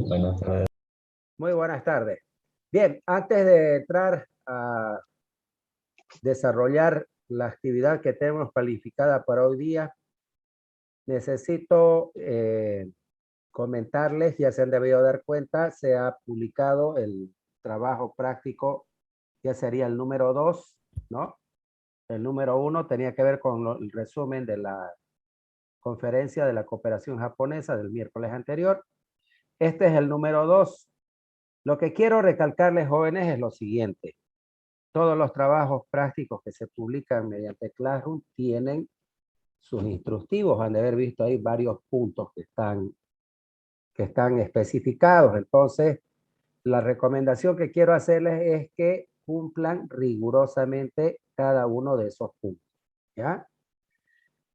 Buenas tardes. Muy buenas tardes. Bien, antes de entrar a desarrollar la actividad que tenemos planificada para hoy día, necesito comentarles, ya se han debido dar cuenta, se ha publicado el trabajo práctico, ya sería el número 2, ¿no? El número 1 tenía que ver con el resumen de la conferencia de la cooperación japonesa del miércoles anterior. Este es el número 2. Lo que quiero recalcarles, jóvenes, es lo siguiente. Todos los trabajos prácticos que se publican mediante Classroom tienen sus instructivos. Han de haber visto ahí varios puntos que están especificados. Entonces, la recomendación que quiero hacerles es que cumplan rigurosamente cada uno de esos puntos, ¿ya?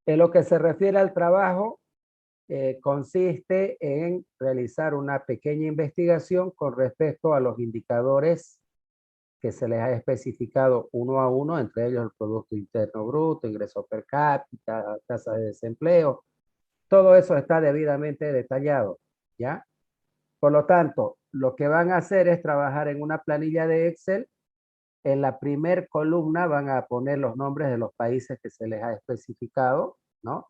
En lo que se refiere al trabajo, consiste en realizar una pequeña investigación con respecto a los indicadores que se les ha especificado uno a uno, entre ellos el Producto Interno Bruto, ingreso per cápita, tasa de desempleo. Todo eso está debidamente detallado, ¿ya? Por lo tanto, lo que van a hacer es trabajar en una planilla de Excel. En la primer columna van a poner los nombres de los países que se les ha especificado, ¿no?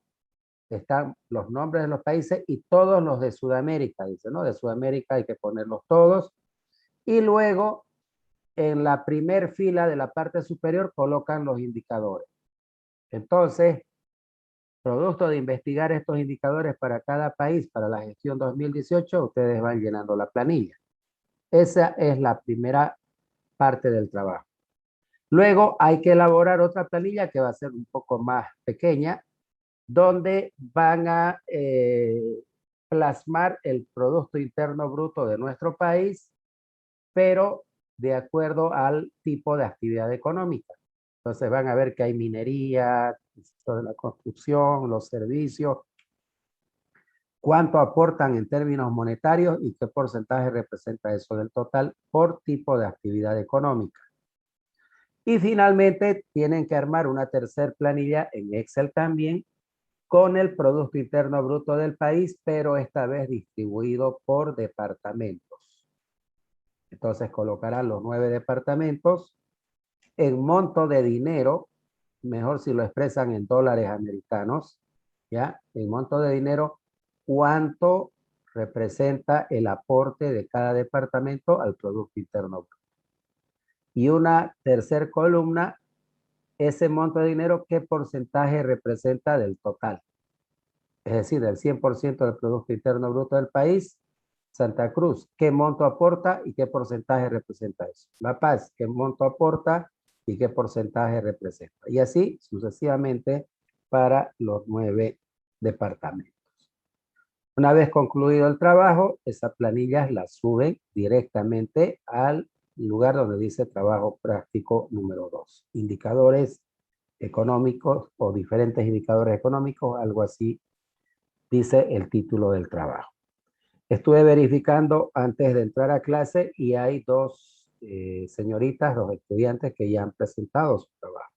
Están los nombres de los países y todos los de Sudamérica, dice, ¿no? De Sudamérica hay que ponerlos todos. Y luego, en la primer fila de la parte superior, colocan los indicadores. Entonces, producto de investigar estos indicadores para cada país, para la gestión 2018, ustedes van llenando la planilla. Esa es la primera parte del trabajo. Luego hay que elaborar otra planilla que va a ser un poco más pequeña, donde van a plasmar el Producto Interno Bruto de nuestro país, pero de acuerdo al tipo de actividad económica. Entonces van a ver que hay minería, el sector de la construcción, los servicios, cuánto aportan en términos monetarios y qué porcentaje representa eso del total por tipo de actividad económica. Y finalmente tienen que armar una tercer planilla en Excel también con el Producto Interno Bruto del país, pero esta vez distribuido por departamentos. Entonces colocarán los 9 departamentos en monto de dinero, mejor si lo expresan en dólares americanos, ¿ya? En monto de dinero, cuánto representa el aporte de cada departamento al Producto Interno Bruto. Y una tercera columna, ese monto de dinero, ¿qué porcentaje representa del total? Es decir, del 100% del Producto Interno Bruto del país. Santa Cruz, ¿qué monto aporta y qué porcentaje representa eso? La Paz, ¿qué monto aporta y qué porcentaje representa? Y así sucesivamente para los 9 departamentos. Una vez concluido el trabajo, esas planillas las suben directamente al lugar donde dice trabajo práctico número 2. Indicadores económicos o diferentes indicadores económicos, algo así dice el título del trabajo. Estuve verificando antes de entrar a clase y hay dos señoritas, dos estudiantes que ya han presentado su trabajo,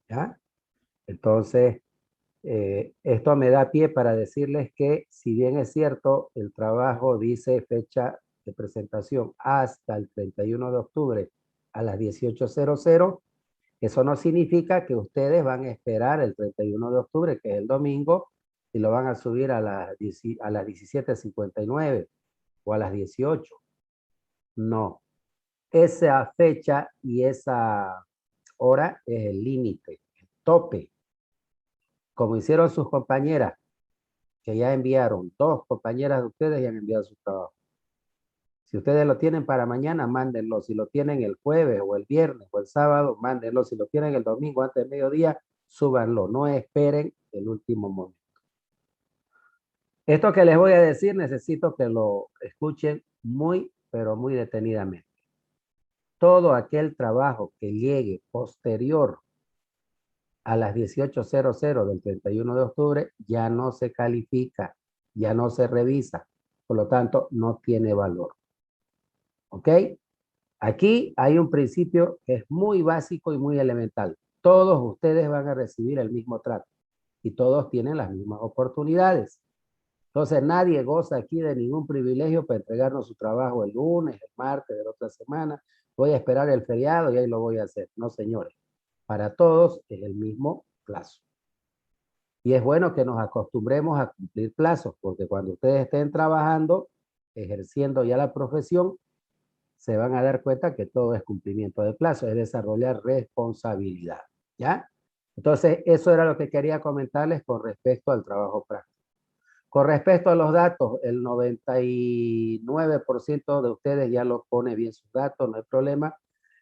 ¿ya? Entonces, esto me da pie para decirles que si bien es cierto, el trabajo dice fecha de presentación hasta el 31 de octubre a las 18:00, eso no significa que ustedes van a esperar el 31 de octubre, que es el domingo, y lo van a subir a las 17:59 o a las 18. No. Esa fecha y esa hora es el límite, el tope. Como hicieron sus compañeras, que ya enviaron, dos compañeras de ustedes ya han enviado su trabajo. Si ustedes lo tienen para mañana, mándenlo. Si lo tienen el jueves o el viernes o el sábado, mándenlo. Si lo tienen el domingo antes del mediodía, súbanlo. No esperen el último momento. Esto que les voy a decir, necesito que lo escuchen muy, pero muy detenidamente. Todo aquel trabajo que llegue posterior a las 18:00 del 31 de octubre ya no se califica, ya no se revisa. Por lo tanto, no tiene valor. ¿Ok? Aquí hay un principio que es muy básico y muy elemental. Todos ustedes van a recibir el mismo trato y todos tienen las mismas oportunidades. Entonces nadie goza aquí de ningún privilegio para entregarnos su trabajo el lunes, el martes de la otra semana. Voy a esperar el feriado y ahí lo voy a hacer. No, señores. Para todos es el mismo plazo. Y es bueno que nos acostumbremos a cumplir plazos, porque cuando ustedes estén trabajando, ejerciendo ya la profesión, se van a dar cuenta que todo es cumplimiento de plazo, es desarrollar responsabilidad. ¿Ya? Entonces, eso era lo que quería comentarles con respecto al trabajo práctico. Con respecto a los datos, el 99% de ustedes ya los pone bien sus datos, no hay problema,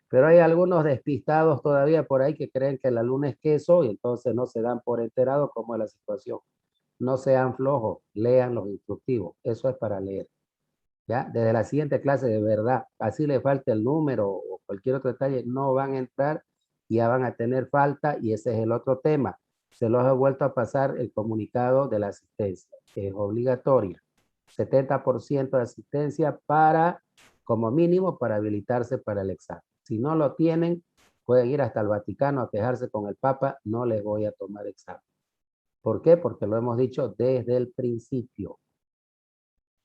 pero hay algunos despistados todavía por ahí que creen que la luna es queso y entonces no se dan por enterado cómo es la situación. No sean flojos, lean los instructivos, eso es para leer. ¿Ya? Desde la siguiente clase, de verdad, así le falta el número o cualquier otro detalle, no van a entrar y ya van a tener falta y ese es el otro tema. Se los he vuelto a pasar el comunicado de la asistencia, que es obligatoria. 70% de asistencia para, como mínimo, para habilitarse para el examen. Si no lo tienen, pueden ir hasta el Vaticano a quejarse con el Papa, no les voy a tomar examen. ¿Por qué? Porque lo hemos dicho desde el principio.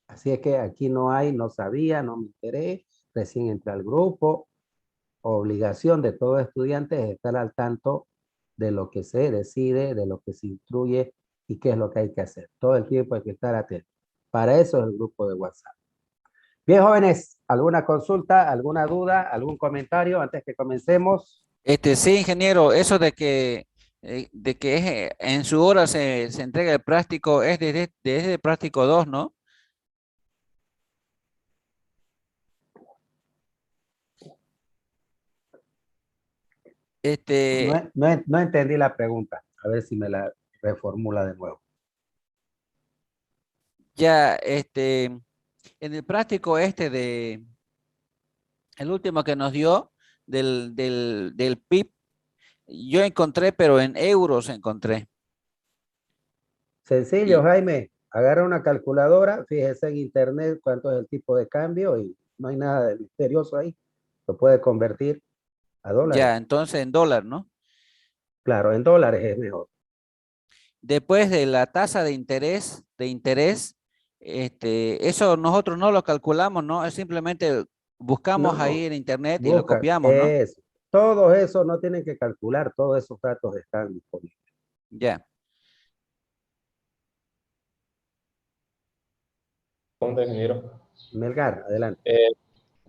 Así es que aquí no hay, no sabía, no me enteré, recién entré al grupo. Obligación de todo estudiante es estar al tanto de lo que se decide, de lo que se instruye y qué es lo que hay que hacer. Todo el tiempo hay que estar atento. Para eso es el grupo de WhatsApp. Bien, jóvenes, ¿alguna consulta, alguna duda, algún comentario antes que comencemos? Sí, ingeniero, eso de que en su hora se entrega el práctico es desde el práctico 2, ¿no? No, Este, no entendí la pregunta. A ver si me la reformula de nuevo. ya, en el práctico el último que nos dio del PIB, yo encontré, pero en euros encontré. Sencillo, Y Jaime. Agarra una calculadora, fíjese en internet cuánto es el tipo de cambio y no hay nada de misterioso ahí. Lo puede convertir a dólares. ya, entonces en dólar, ¿no? Claro, en dólares es mejor. Después de la tasa de interés, eso nosotros no lo calculamos, ¿no? Es simplemente buscamos ahí No, en internet y lo busca copiamos, ¿no? eso. Todo eso no tienen que calcular, todos esos datos están disponibles. Ya. Pregunta, ingeniero. Melgar, adelante. Eh,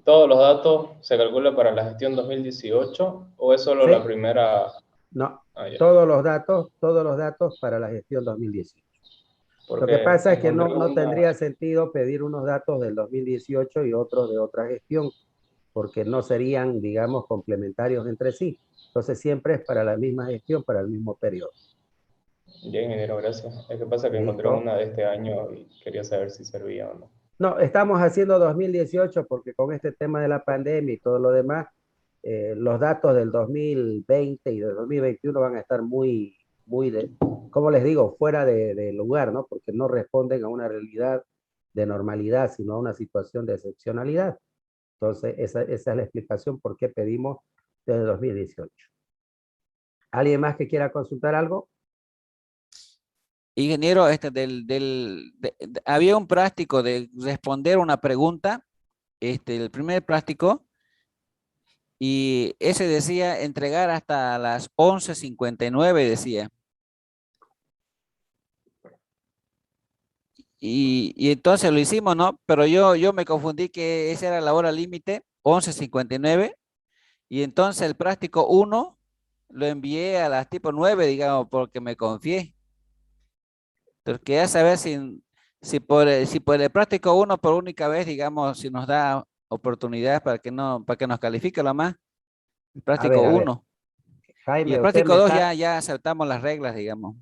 ¿Todos los datos se calculan para la gestión 2018 o es solo la Sí, primera? no, Ah, ya. todos los datos para la gestión 2018. Lo que Porque pasa es que encontré no una, tendría sentido pedir unos datos del 2018 y otros de otra gestión, porque no serían, digamos, complementarios entre sí. Entonces siempre es para la misma gestión, para el mismo periodo. ya, ingeniero, gracias. Es que pasa que encontré ¿Listo? una de este año y quería saber si servía o no. No, estamos haciendo 2018 porque con este tema de la pandemia y todo lo demás, los datos del 2020 y del 2021 van a estar como les digo, fuera de lugar, ¿no? Porque no responden a una realidad de normalidad, sino a una situación de excepcionalidad. Entonces, esa es la explicación por qué pedimos desde 2018. ¿Alguien más que quiera consultar algo? Ingeniero, había un práctico de responder una pregunta, el primer práctico, y ese decía entregar hasta las 11:59 decía. Y entonces lo hicimos, ¿no? Pero yo me confundí que esa era la hora límite, 11:59, y entonces el práctico uno lo envié a las tipo 9, digamos, porque me confié. Pero quería saber si por el práctico uno por única vez, digamos, si nos da oportunidades para que no, para que nos califique lo más, el práctico A ver, uno. Y el Jaime, práctico 2 ya aceptamos las reglas, digamos.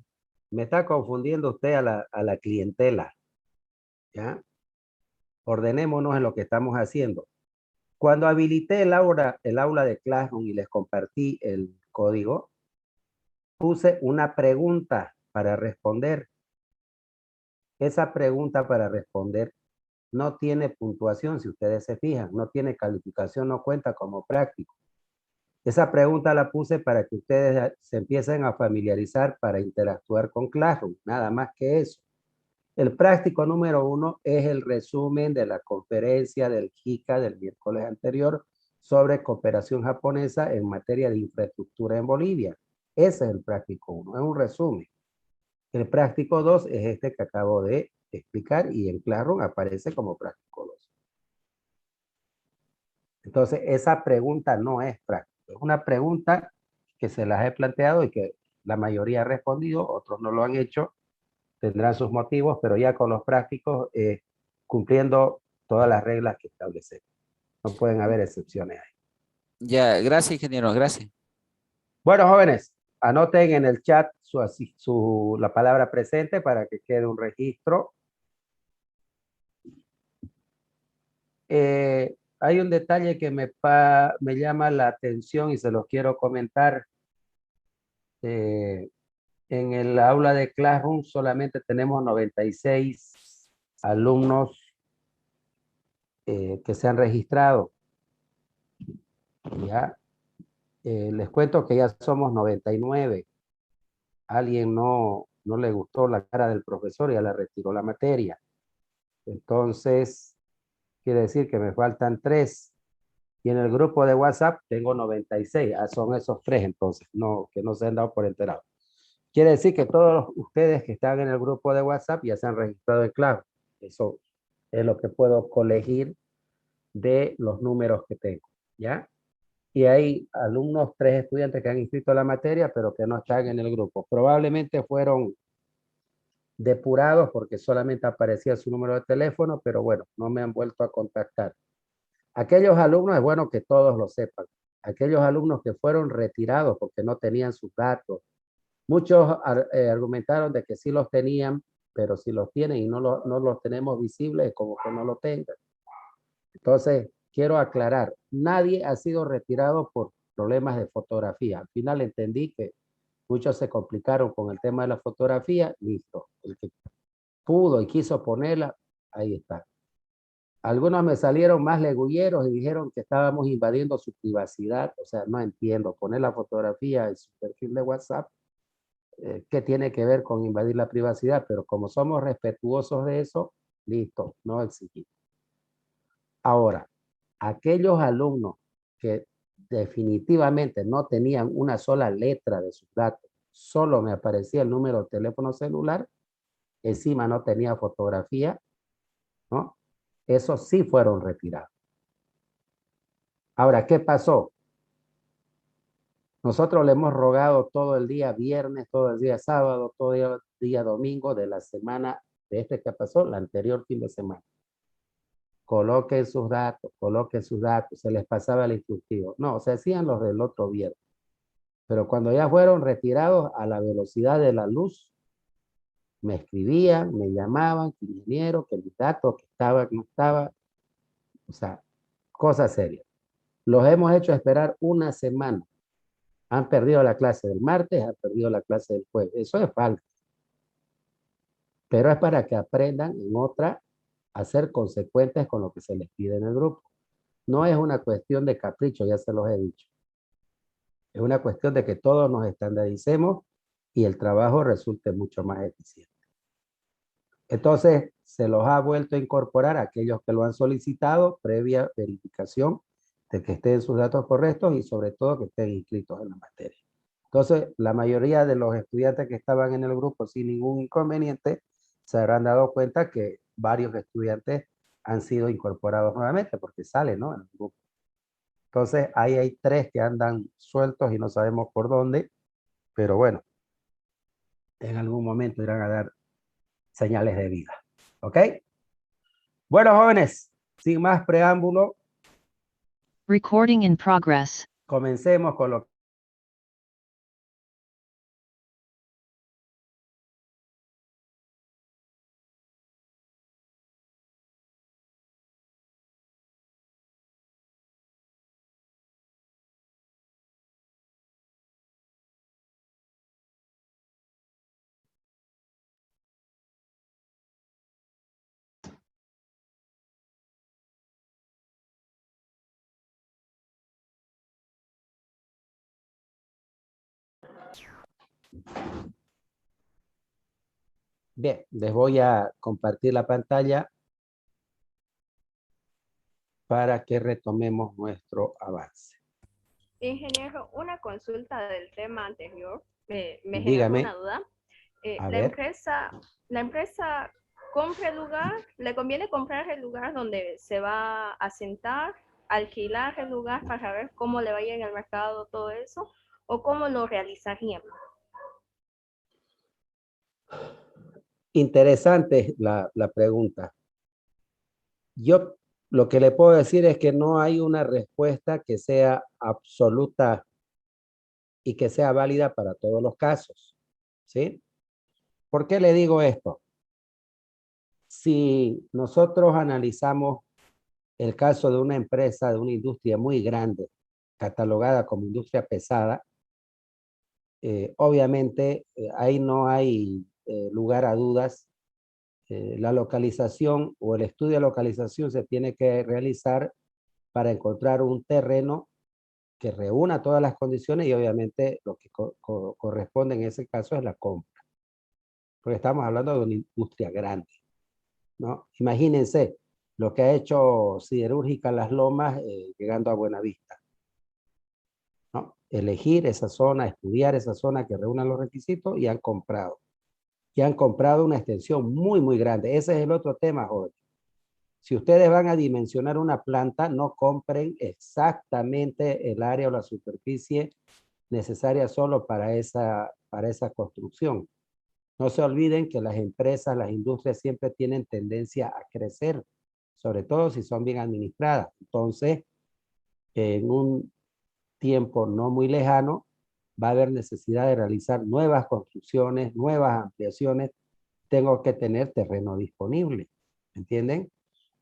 me está confundiendo usted a la clientela, ¿ya? Ordenémonos en lo que estamos haciendo. Cuando habilité el aula de Classroom y les compartí el código, puse una pregunta para responder. Esa pregunta para responder no tiene puntuación, si ustedes se fijan, no tiene calificación, no cuenta como práctico. Esa pregunta la puse para que ustedes se empiecen a familiarizar para interactuar con Classroom, nada más que eso. El práctico número 1 es el resumen de la conferencia del JICA del miércoles anterior sobre cooperación japonesa en materia de infraestructura en Bolivia. Ese es el práctico 1, es un resumen. El práctico 2 es este que acabo de explicar y en Classroom aparece como práctico 2. Entonces, esa pregunta no es práctica. Es una pregunta que se las he planteado y que la mayoría ha respondido, otros no lo han hecho, tendrán sus motivos, pero ya con los prácticos, cumpliendo todas las reglas que establecemos. No pueden haber excepciones ahí. Ya, gracias, ingeniero, gracias. Bueno, jóvenes, anoten en el chat la palabra presente para que quede un registro. Hay un detalle que me llama la atención y se los quiero comentar. En el aula de Classroom solamente tenemos 96 alumnos que se han registrado. ¿Ya? Les cuento que ya somos 99. Alguien no le gustó la cara del profesor y ya le retiró la materia. Entonces, quiere decir que me faltan 3. Y en el grupo de WhatsApp tengo 96. Son esos 3 entonces, que no se han dado por enterados. Quiere decir que todos ustedes que están en el grupo de WhatsApp ya se han registrado en clave. Eso es lo que puedo colegir de los números que tengo, ¿ya? Y hay alumnos, 3 estudiantes que han inscrito la materia, pero que no están en el grupo. Probablemente fueron depurados porque solamente aparecía su número de teléfono, pero bueno, no me han vuelto a contactar. Aquellos alumnos, es bueno que todos lo sepan, aquellos alumnos que fueron retirados porque no tenían sus datos, muchos argumentaron de que sí los tenían, pero si los tienen y no los tenemos visibles, como que no lo tengan. Entonces, quiero aclarar, nadie ha sido retirado por problemas de fotografía. Al final entendí que muchos se complicaron con el tema de la fotografía, listo. El que pudo y quiso ponerla, ahí está. Algunos me salieron más legulleros y dijeron que estábamos invadiendo su privacidad. O sea, no entiendo. Poner la fotografía en su perfil de WhatsApp, ¿qué tiene que ver con invadir la privacidad? Pero como somos respetuosos de eso, listo, no exigimos. Ahora, aquellos alumnos que definitivamente no tenían una sola letra de sus datos, solo me aparecía el número de teléfono celular, encima no tenía fotografía, ¿no? Esos sí fueron retirados. Ahora, ¿qué pasó? Nosotros le hemos rogado todo el día viernes, todo el día sábado, todo el día domingo de la semana de este que pasó, la anterior fin de semana. Coloquen sus datos, se les pasaba el instructivo. No, se hacían los del otro viernes. Pero cuando ya fueron retirados a la velocidad de la luz, me escribían, me llamaban, que ingeniero, que mis datos, que estaba, que no estaba. O sea, cosa seria. Los hemos hecho esperar una semana. Han perdido la clase del martes, han perdido la clase del jueves. Eso es falta. Pero es para que aprendan en otra a ser consecuentes con lo que se les pide en el grupo. No es una cuestión de capricho, ya se los he dicho. Es una cuestión de que todos nos estandaricemos y el trabajo resulte mucho más eficiente. Entonces, se los ha vuelto a incorporar a aquellos que lo han solicitado, previa verificación de que estén sus datos correctos y sobre todo que estén inscritos en la materia. Entonces, la mayoría de los estudiantes que estaban en el grupo sin ningún inconveniente se habrán dado cuenta que varios estudiantes han sido incorporados nuevamente porque salen, ¿no?, en el grupo. Entonces, ahí hay 3 que andan sueltos y no sabemos por dónde, pero bueno, en algún momento irán a dar señales de vida. ¿Ok? Bueno, jóvenes, sin más preámbulo, Recording in progress. comencemos con lo Bien, les voy a compartir la pantalla para que retomemos nuestro avance. Ingeniero, una consulta del tema anterior me generó Dígame, una duda. a La ver, empresa compra el lugar, le conviene comprar el lugar donde se va a sentar, alquilar el lugar para ver cómo le vaya en el mercado todo eso, o cómo lo realizarían. interesante la pregunta. Yo lo que le puedo decir es que no hay una respuesta que sea absoluta y que sea válida para todos los casos, ¿sí? ¿Por qué le digo esto? Si nosotros analizamos el caso de una empresa, de una industria muy grande, catalogada como industria pesada, obviamente ahí no hay lugar a dudas. La localización o el estudio de localización se tiene que realizar para encontrar un terreno que reúna todas las condiciones y obviamente lo que corresponde en ese caso es la compra. Porque estamos hablando de una industria grande, ¿no? Imagínense lo que ha hecho Siderúrgica Las Lomas llegando a Buenavista, ¿no? Elegir esa zona, estudiar esa zona que reúna los requisitos y han comprado. Y han comprado una extensión muy, muy grande. Ese es el otro tema, joven. Si ustedes van a dimensionar una planta, no compren exactamente el área o la superficie necesaria solo para esa construcción. No se olviden que las empresas, las industrias siempre tienen tendencia a crecer, sobre todo si son bien administradas. Entonces, en un tiempo no muy lejano, va a haber necesidad de realizar nuevas construcciones, nuevas ampliaciones. Tengo que tener terreno disponible, ¿entienden?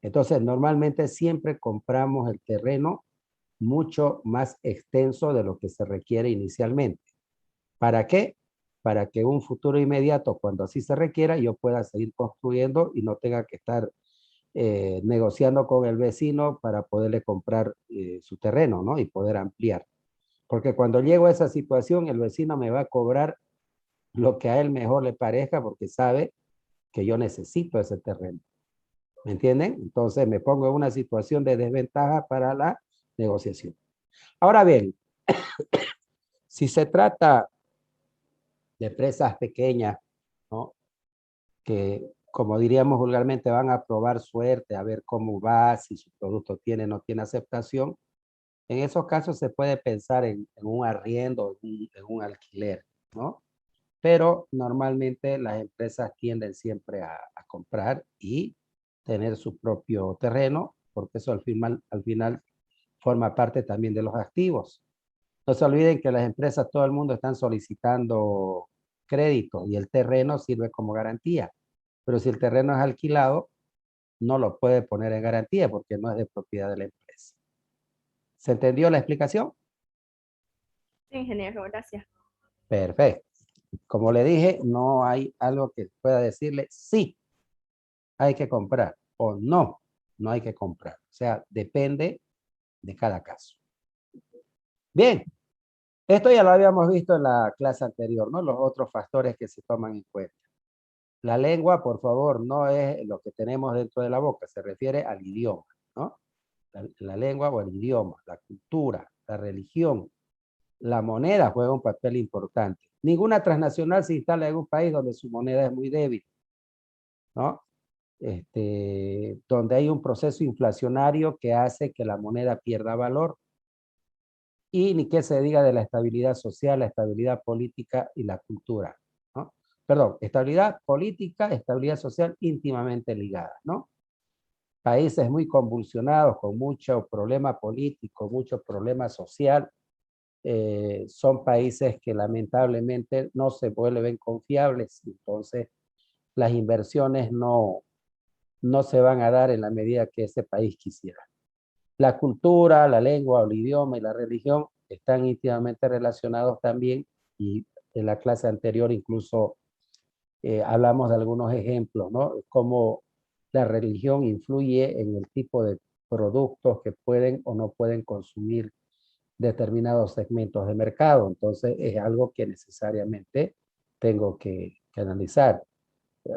Entonces, normalmente siempre compramos el terreno mucho más extenso de lo que se requiere inicialmente. ¿Para qué? Para que un futuro inmediato, cuando así se requiera, yo pueda seguir construyendo y no tenga que estar negociando con el vecino para poderle comprar su terreno, ¿no? Y poder ampliar. Porque cuando llego a esa situación, el vecino me va a cobrar lo que a él mejor le parezca porque sabe que yo necesito ese terreno. ¿Me entienden? Entonces me pongo en una situación de desventaja para la negociación. Ahora bien, si se trata de empresas pequeñas, ¿no? Que, como diríamos vulgarmente, van a probar suerte, a ver cómo va, si su producto tiene o no tiene aceptación, en esos casos se puede pensar en un arriendo, en un alquiler, ¿no? Pero normalmente las empresas tienden siempre a comprar y tener su propio terreno, porque eso al final forma parte también de los activos. No se olviden que las empresas, todo el mundo están solicitando crédito y el terreno sirve como garantía. Pero si el terreno es alquilado, no lo puede poner en garantía porque no es de propiedad de la empresa. ¿Se entendió la explicación? Sí, ingeniero, gracias. Perfecto. Como le dije, no hay algo que pueda decirle sí, hay que comprar o no, no hay que comprar. O sea, depende de cada caso. Bien, esto ya lo habíamos visto en la clase anterior, ¿no? Los otros factores que se toman en cuenta. La lengua, por favor, no es lo que tenemos dentro de la boca, se refiere al idioma, ¿no? La lengua o el idioma, la cultura, la religión, la moneda juega un papel importante. Ninguna transnacional se instala en un país donde su moneda es muy débil, ¿no? Donde hay un proceso inflacionario que hace que la moneda pierda valor. Y ni qué se diga de la estabilidad social, la estabilidad política y la cultura, ¿no? Perdón, estabilidad política, estabilidad social íntimamente ligadas, ¿no? Países muy convulsionados, con mucho problema político, mucho problema social, son países que lamentablemente no se vuelven confiables, entonces las inversiones no se van a dar en la medida que ese país quisiera. La cultura, la lengua, el idioma y la religión están íntimamente relacionados también y en la clase anterior incluso hablamos de algunos ejemplos, ¿no? Cómo la religión influye en el tipo de productos que pueden o no pueden consumir determinados segmentos de mercado. Entonces es algo que necesariamente tengo que analizar.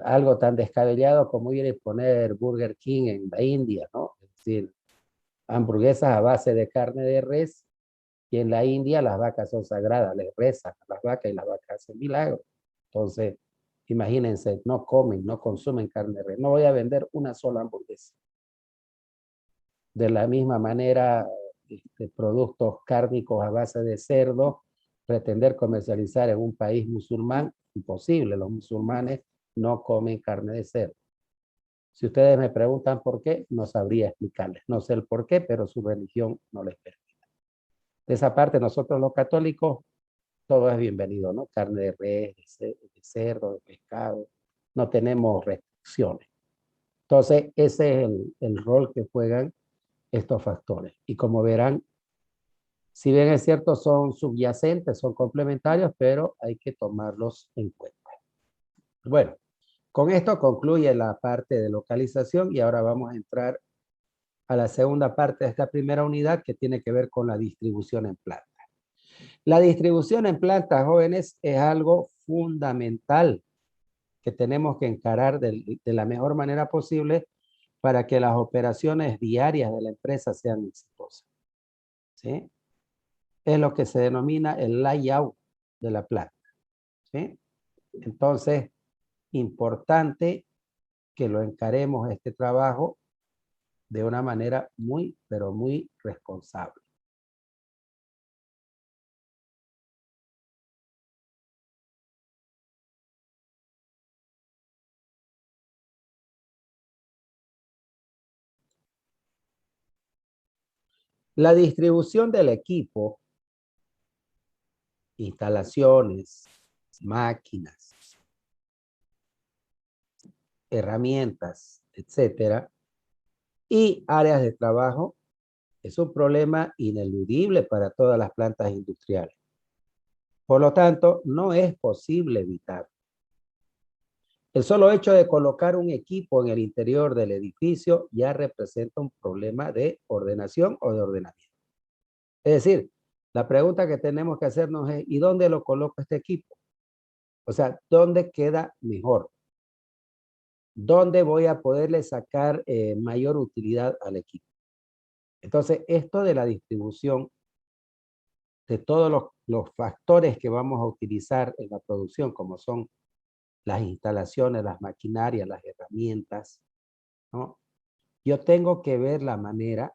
algo tan descabellado como ir a poner Burger King en la India, ¿no? Es decir, hamburguesas a base de carne de res, y en la India las vacas son sagradas, les rezan a las vacas y las vacas hacen milagros. Entonces, imagínense, no comen, no consumen carne de res. No voy a vender una sola hamburguesa. De la misma manera, productos cárnicos a base de cerdo, pretender comercializar en un país musulmán, imposible. Los musulmanes no comen carne de cerdo. Si ustedes me preguntan por qué, no sabría explicarles. No sé el por qué, pero su religión no les permite. De esa parte, nosotros los católicos, todo es bienvenido, ¿no? Carne de res, de cerdo, de pescado. No tenemos restricciones. Entonces, ese es el rol que juegan estos factores. Y como verán, si bien es cierto, son subyacentes, son complementarios, pero hay que tomarlos en cuenta. Bueno, con esto concluye la parte de localización y ahora vamos a entrar a la segunda parte de esta primera unidad que tiene que ver con la distribución en planta. La distribución en planta, jóvenes, es algo fundamental que tenemos que encarar de la mejor manera posible para que las operaciones diarias de la empresa sean exitosas. ¿Sí? Es lo que se denomina el layout de la planta. ¿Sí? Entonces, importante que lo encaremos este trabajo de una manera muy, pero muy responsable. La distribución del equipo, instalaciones, máquinas, herramientas, etcétera, y áreas de trabajo es un problema ineludible para todas las plantas industriales. Por lo tanto, no es posible evitarlo. El solo hecho de colocar un equipo en el interior del edificio ya representa un problema de ordenación o de ordenamiento. Es decir, la pregunta que tenemos que hacernos es, ¿y dónde lo coloco este equipo? O sea, ¿dónde queda mejor? ¿Dónde voy a poderle sacar mayor utilidad al equipo? Entonces, esto de la distribución de todos los factores que vamos a utilizar en la producción, como son las instalaciones, las maquinarias, las herramientas, ¿no? Yo tengo que ver la manera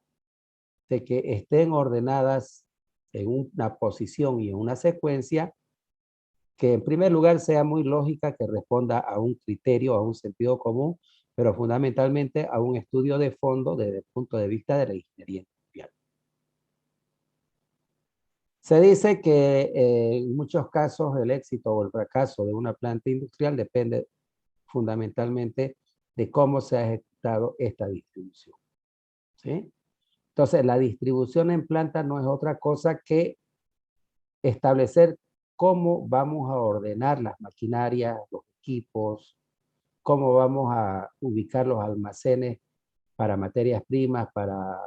de que estén ordenadas en una posición y en una secuencia que en primer lugar sea muy lógica, que responda a un criterio, a un sentido común, pero fundamentalmente a un estudio de fondo desde el punto de vista de la ingeniería industrial. Se dice que en muchos casos el éxito o el fracaso de una planta industrial depende fundamentalmente de cómo se ha ejecutado esta distribución. ¿Sí? Entonces, la distribución en planta no es otra cosa que establecer cómo vamos a ordenar las maquinarias, los equipos, cómo vamos a ubicar los almacenes para materias primas, para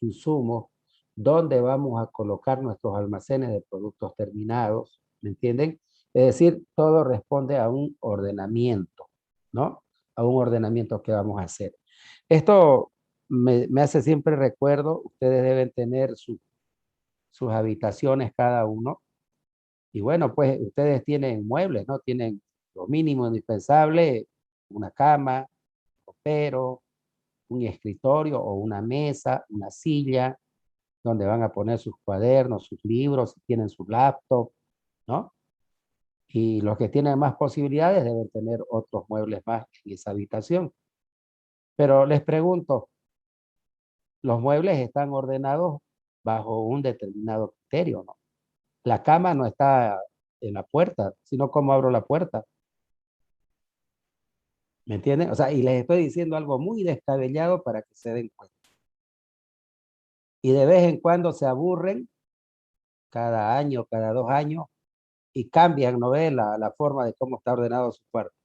insumos, dónde vamos a colocar nuestros almacenes de productos terminados, ¿me entienden? Es decir, todo responde a un ordenamiento, ¿no? A un ordenamiento que vamos a hacer. Esto me hace siempre recuerdo, ustedes deben tener sus habitaciones cada uno, y bueno, pues ustedes tienen muebles, ¿no? Tienen lo mínimo indispensable, una cama, ropero, un escritorio o una mesa, una silla, donde van a poner sus cuadernos, sus libros, si tienen su laptop, ¿no? Y los que tienen más posibilidades deben tener otros muebles más en esa habitación. Pero les pregunto, los muebles están ordenados bajo un determinado criterio, ¿no? La cama no está en la puerta, sino cómo abro la puerta. ¿Me entienden? O sea, y les estoy diciendo algo muy descabellado para que se den cuenta. Y de vez en cuando se aburren, cada año, cada 2 años, y cambian, ¿no ve? La forma de cómo está ordenado su cuarto.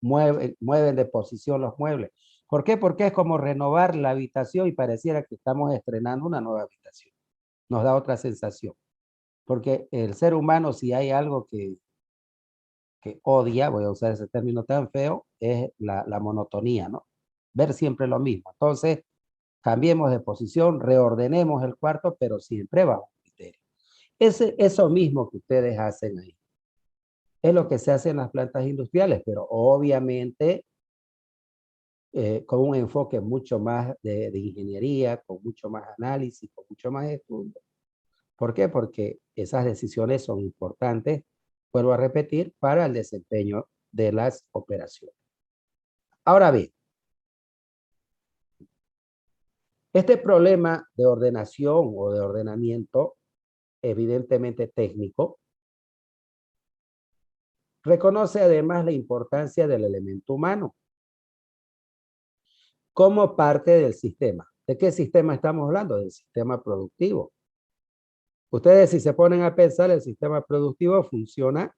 Mueven de posición los muebles. ¿Por qué? Porque es como renovar la habitación y pareciera que estamos estrenando una nueva habitación. Nos da otra sensación. Porque el ser humano, si hay algo que que odia, voy a usar ese término tan feo, es la monotonía, ¿no? Ver siempre lo mismo. Entonces, cambiemos de posición, reordenemos el cuarto, pero siempre bajo criterio. Eso mismo que ustedes hacen ahí es lo que se hace en las plantas industriales, pero obviamente con un enfoque mucho más de ingeniería, con mucho más análisis, con mucho más estudio. ¿Por qué? Porque esas decisiones son importantes, vuelvo a repetir, para el desempeño de las operaciones. Ahora bien, este problema de ordenación o de ordenamiento, evidentemente técnico, reconoce además la importancia del elemento humano como parte del sistema. ¿De qué sistema estamos hablando? Del sistema productivo. Ustedes, si se ponen a pensar, el sistema productivo funciona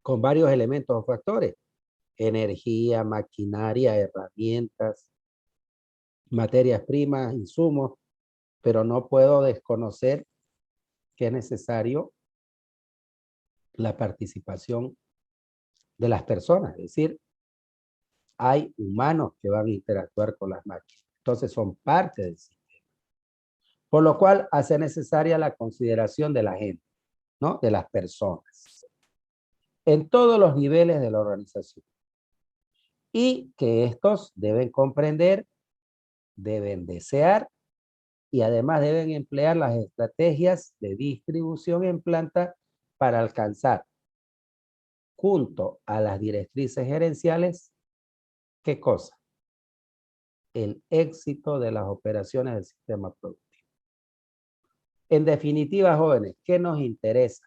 con varios elementos o factores: energía, maquinaria, herramientas, materias primas, insumos, pero no puedo desconocer que es necesario la participación de las personas, es decir, hay humanos que van a interactuar con las máquinas, entonces son parte del sistema, por lo cual hace necesaria la consideración de la gente, ¿no? De las personas, en todos los niveles de la organización, y que estos deben comprender, deben desear y además deben emplear las estrategias de distribución en planta para alcanzar, junto a las directrices gerenciales, ¿qué cosa? El éxito de las operaciones del sistema productivo. En definitiva, jóvenes, ¿qué nos interesa?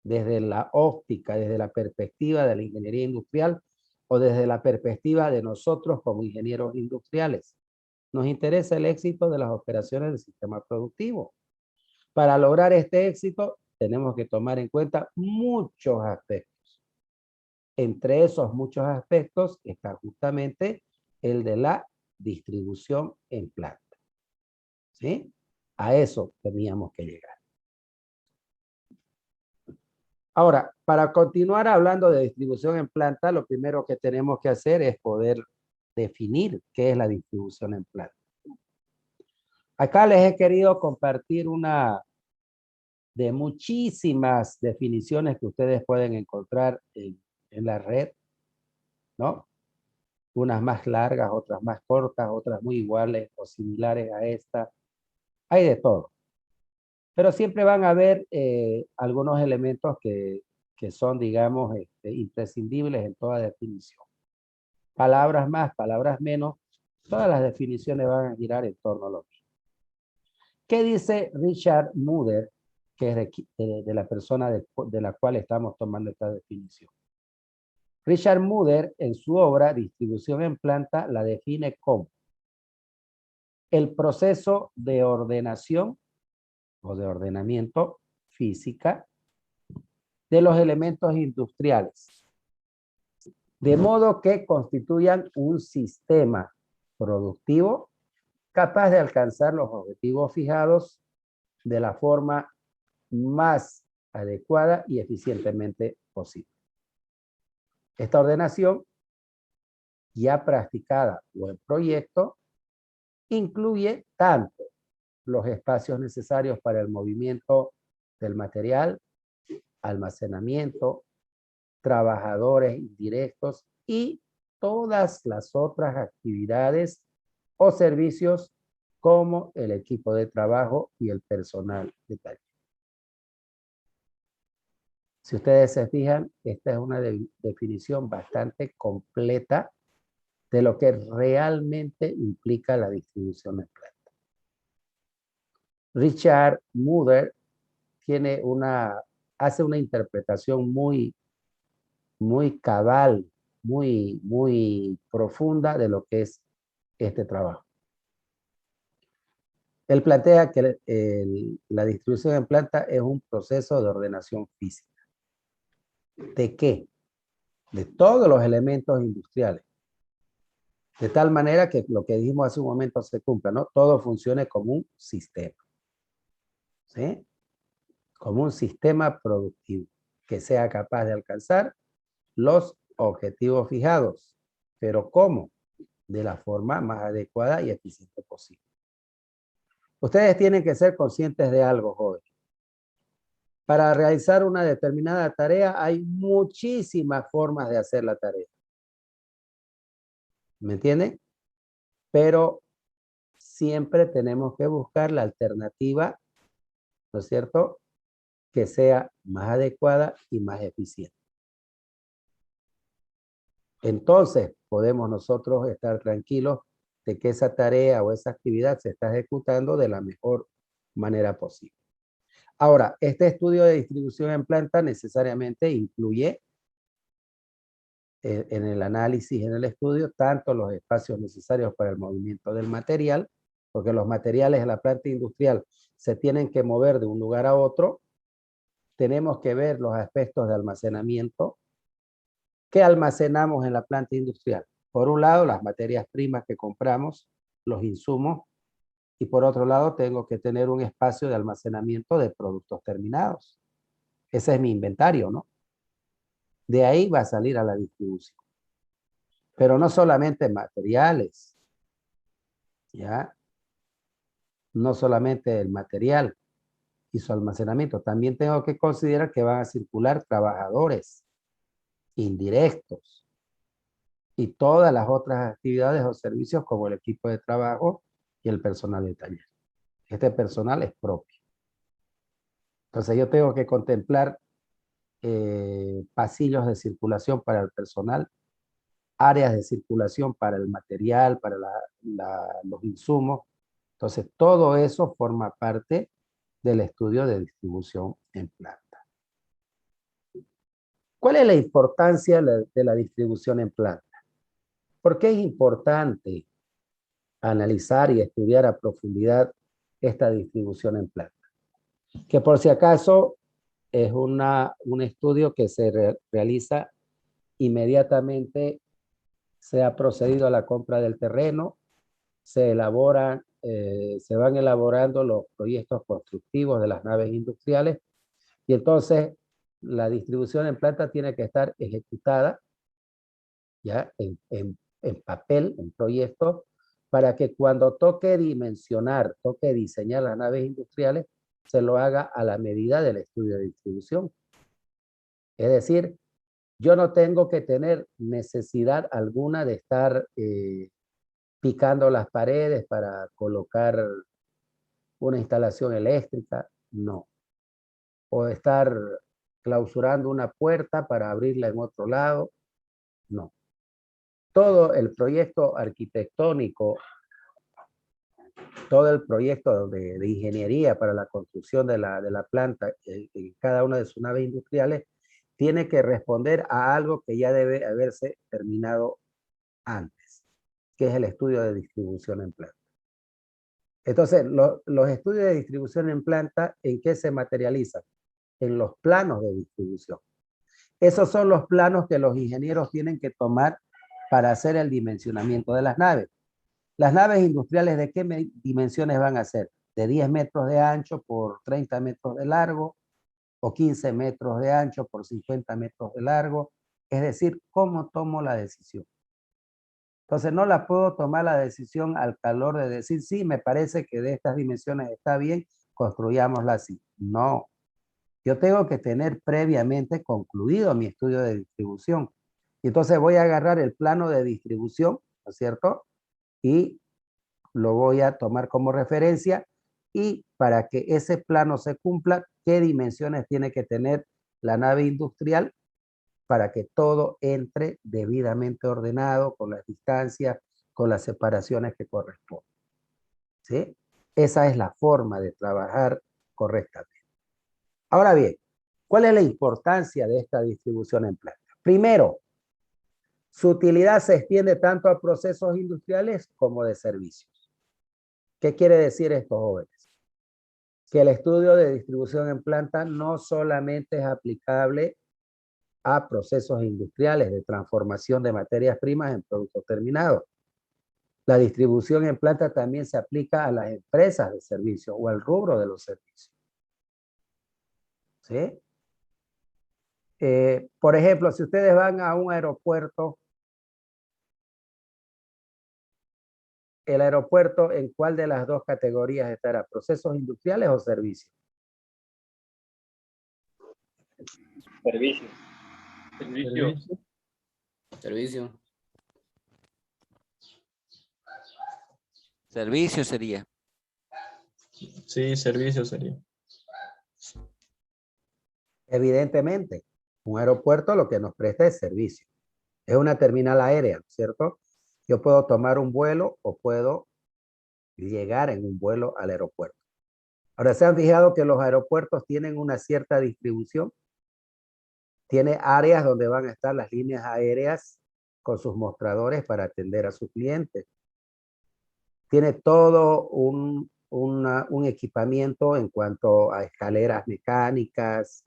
Desde la óptica, desde la perspectiva de la ingeniería industrial o desde la perspectiva de nosotros como ingenieros industriales. Nos interesa el éxito de las operaciones del sistema productivo. Para lograr este éxito, tenemos que tomar en cuenta muchos aspectos. Entre esos muchos aspectos está justamente el de la distribución en planta. ¿Sí? A eso teníamos que llegar. Ahora, para continuar hablando de distribución en planta, lo primero que tenemos que hacer es poder definir qué es la distribución en planta. Acá les he querido compartir una de muchísimas definiciones que ustedes pueden encontrar en la red, ¿no? Unas más largas, otras más cortas, otras muy iguales o similares a esta. Hay de todo. Pero siempre van a haber algunos elementos que son, digamos, imprescindibles en toda definición. Palabras más, palabras menos, todas las definiciones van a girar en torno a lo mismo. ¿Qué dice Richard Muder, que es de la persona de la cual estamos tomando esta definición? Richard Muder, en su obra Distribución en planta, la define como el proceso de ordenación o de ordenamiento física de los elementos industriales, de modo que constituyan un sistema productivo capaz de alcanzar los objetivos fijados de la forma más adecuada y eficientemente posible. Esta ordenación, ya practicada o en proyecto, incluye tanto los espacios necesarios para el movimiento del material, almacenamiento, trabajadores indirectos y todas las otras actividades o servicios como el equipo de trabajo y el personal de taller. Si ustedes se fijan, esta es una definición bastante completa de lo que realmente implica la distribución en planta. Richard Muder hace una interpretación muy cabal, muy profunda de lo que es este trabajo. Él plantea que la distribución en planta es un proceso de ordenación física. ¿De qué? De todos los elementos industriales. De tal manera que lo que dijimos hace un momento se cumpla, ¿no? Todo funcione como un sistema. ¿Sí? Como un sistema productivo. que sea capaz de alcanzar los objetivos fijados. ¿Pero cómo? De la forma más adecuada y eficiente posible. Ustedes tienen que ser conscientes de algo, jóvenes. Para realizar una determinada tarea hay muchísimas formas de hacer la tarea. ¿Me entienden? Pero siempre tenemos que buscar la alternativa, ¿no es cierto?, que sea más adecuada y más eficiente. Entonces, podemos nosotros estar tranquilos de que esa tarea o esa actividad se está ejecutando de la mejor manera posible. Ahora, este estudio de distribución en planta necesariamente incluye en el análisis, en el estudio, tanto los espacios necesarios para el movimiento del material, porque los materiales en la planta industrial se tienen que mover de un lugar a otro. Tenemos que ver los aspectos de almacenamiento. ¿Qué almacenamos en la planta industrial? Por un lado, las materias primas que compramos, los insumos, y por otro lado, tengo que tener un espacio de almacenamiento de productos terminados. Ese es mi inventario, ¿no? De ahí va a salir a la distribución. Pero no solamente materiales, ¿ya? No solamente el material y su almacenamiento. También tengo que considerar que van a circular trabajadores indirectos y todas las otras actividades o servicios como el equipo de trabajo y el personal de taller. Este personal es propio. Entonces yo tengo que contemplar pasillos de circulación para el personal, áreas de circulación para el material, para los insumos. Entonces todo eso forma parte del estudio de distribución en planta. ¿Cuál es la importancia de la distribución en planta? ¿Por qué es importante analizar y estudiar a profundidad esta distribución en planta? Que por si acaso es un estudio que se realiza inmediatamente, se ha procedido a la compra del terreno, se van elaborando los proyectos constructivos de las naves industriales y entonces la distribución en planta tiene que estar ejecutada ya en papel, en proyecto, para que cuando toque dimensionar, toque diseñar las naves industriales, se lo haga a la medida del estudio de distribución. Es decir, yo no tengo que tener necesidad alguna de estar picando las paredes para colocar una instalación eléctrica, no. O estar clausurando una puerta para abrirla en otro lado, no. Todo el proyecto arquitectónico, todo el proyecto de ingeniería para la construcción de la planta en cada una de sus naves industriales tiene que responder a algo que ya debe haberse terminado antes, que es el estudio de distribución en planta. Entonces, los estudios de distribución en planta, ¿en qué se materializan? En los planos de distribución. Esos son los planos que los ingenieros tienen que tomar para hacer el dimensionamiento de las naves. Las naves industriales, ¿de qué dimensiones van a ser? De 10 metros de ancho por 30 metros de largo, o 15 metros de ancho por 50 metros de largo. Es decir, ¿cómo tomo la decisión? Entonces no la puedo tomar la decisión al calor de decir, sí, me parece que de estas dimensiones está bien, construyámosla así. No. Yo tengo que tener previamente concluido mi estudio de distribución. Y entonces voy a agarrar el plano de distribución, ¿no es cierto? Y lo voy a tomar como referencia. Y para que ese plano se cumpla, ¿qué dimensiones tiene que tener la nave industrial? Para que todo entre debidamente ordenado, con las distancias, con las separaciones que corresponden. ¿Sí? Esa es la forma de trabajar correctamente. Ahora bien, ¿cuál es la importancia de esta distribución en planta? Primero, su utilidad se extiende tanto a procesos industriales como de servicios. ¿Qué quiere decir esto, jóvenes? Que el estudio de distribución en planta no solamente es aplicable a procesos industriales de transformación de materias primas en productos terminados. La distribución en planta también se aplica a las empresas de servicios o al rubro de los servicios. ¿Sí? Por ejemplo, si ustedes van a un aeropuerto, el aeropuerto, ¿en cuál de las dos categorías estará? ¿Procesos industriales o servicios? Servicio. Servicio. Servicio. Servicio sería. Sí, servicio sería. Evidentemente, un aeropuerto lo que nos presta es servicio. Es una terminal aérea, ¿cierto? Yo puedo tomar un vuelo o puedo llegar en un vuelo al aeropuerto. Ahora, ¿se han fijado que los aeropuertos tienen una cierta distribución? Tiene áreas donde van a estar las líneas aéreas con sus mostradores para atender a sus clientes. Tiene todo un equipamiento en cuanto a escaleras mecánicas,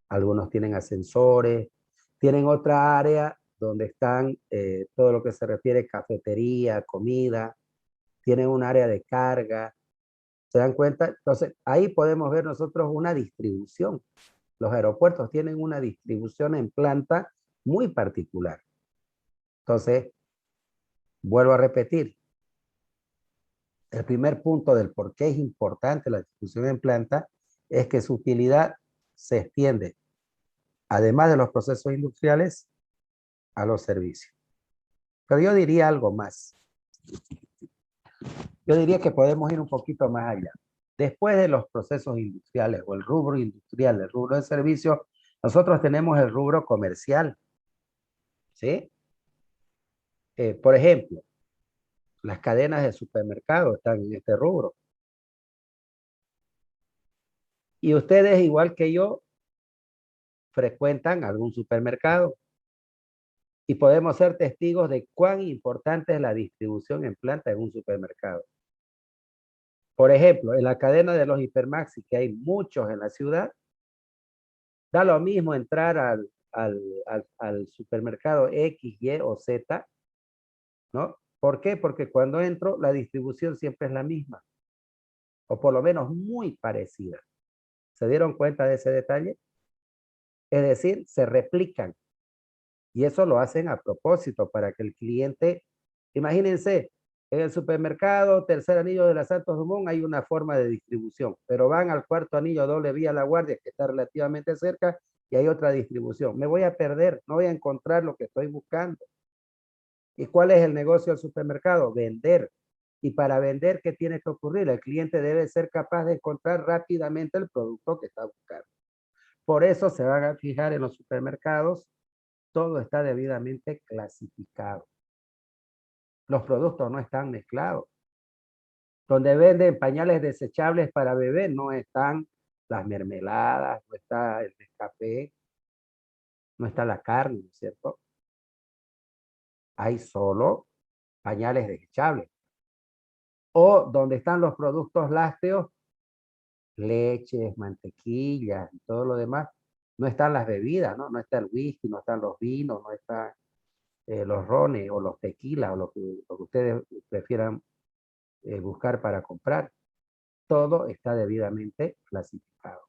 algunos tienen ascensores, tienen otra área donde están todo lo que se refiere a cafetería, comida, tienen un área de carga. ¿Se dan cuenta? Entonces, ahí podemos ver nosotros una distribución. Los aeropuertos tienen una distribución en planta muy particular. Entonces, vuelvo a repetir, el primer punto del por qué es importante la distribución en planta es que su utilidad se extiende, además de los procesos industriales, a los servicios. Pero yo diría algo más. Yo diría que podemos ir un poquito más allá. Después de los procesos industriales o el rubro industrial, el rubro de servicios, nosotros tenemos el rubro comercial. ¿Sí? Por ejemplo, las cadenas de supermercados están en este rubro. Y ustedes, igual que yo, frecuentan algún supermercado. Y podemos ser testigos de cuán importante es la distribución en planta en un supermercado. Por ejemplo, en la cadena de los hipermaxi, que hay muchos en la ciudad, da lo mismo entrar al supermercado X, Y o Z, ¿no? ¿Por qué? Porque cuando entro, la distribución siempre es la misma, o por lo menos muy parecida. ¿Se dieron cuenta de ese detalle? Es decir, se replican. Y eso lo hacen a propósito para que el cliente, imagínense, en el supermercado, tercer anillo de la Santos Dumont, hay una forma de distribución, pero van al cuarto anillo doble vía La Guardia, que está relativamente cerca, y hay otra distribución. Me voy a perder, no voy a encontrar lo que estoy buscando. ¿Y cuál es el negocio del supermercado? Vender. Y para vender, ¿qué tiene que ocurrir? El cliente debe ser capaz de encontrar rápidamente el producto que está buscando. Por eso se van a fijar en los supermercados, todo está debidamente clasificado. Los productos no están mezclados. Donde venden pañales desechables para bebé, no están las mermeladas, no está el café, no está la carne, ¿no es cierto? Hay solo pañales desechables. O donde están los productos lácteos, leches, mantequillas y todo lo demás, no están las bebidas, ¿no? No está el whisky, no están los vinos, no están los rones o los tequilas o lo que ustedes prefieran buscar para comprar. Todo está debidamente clasificado.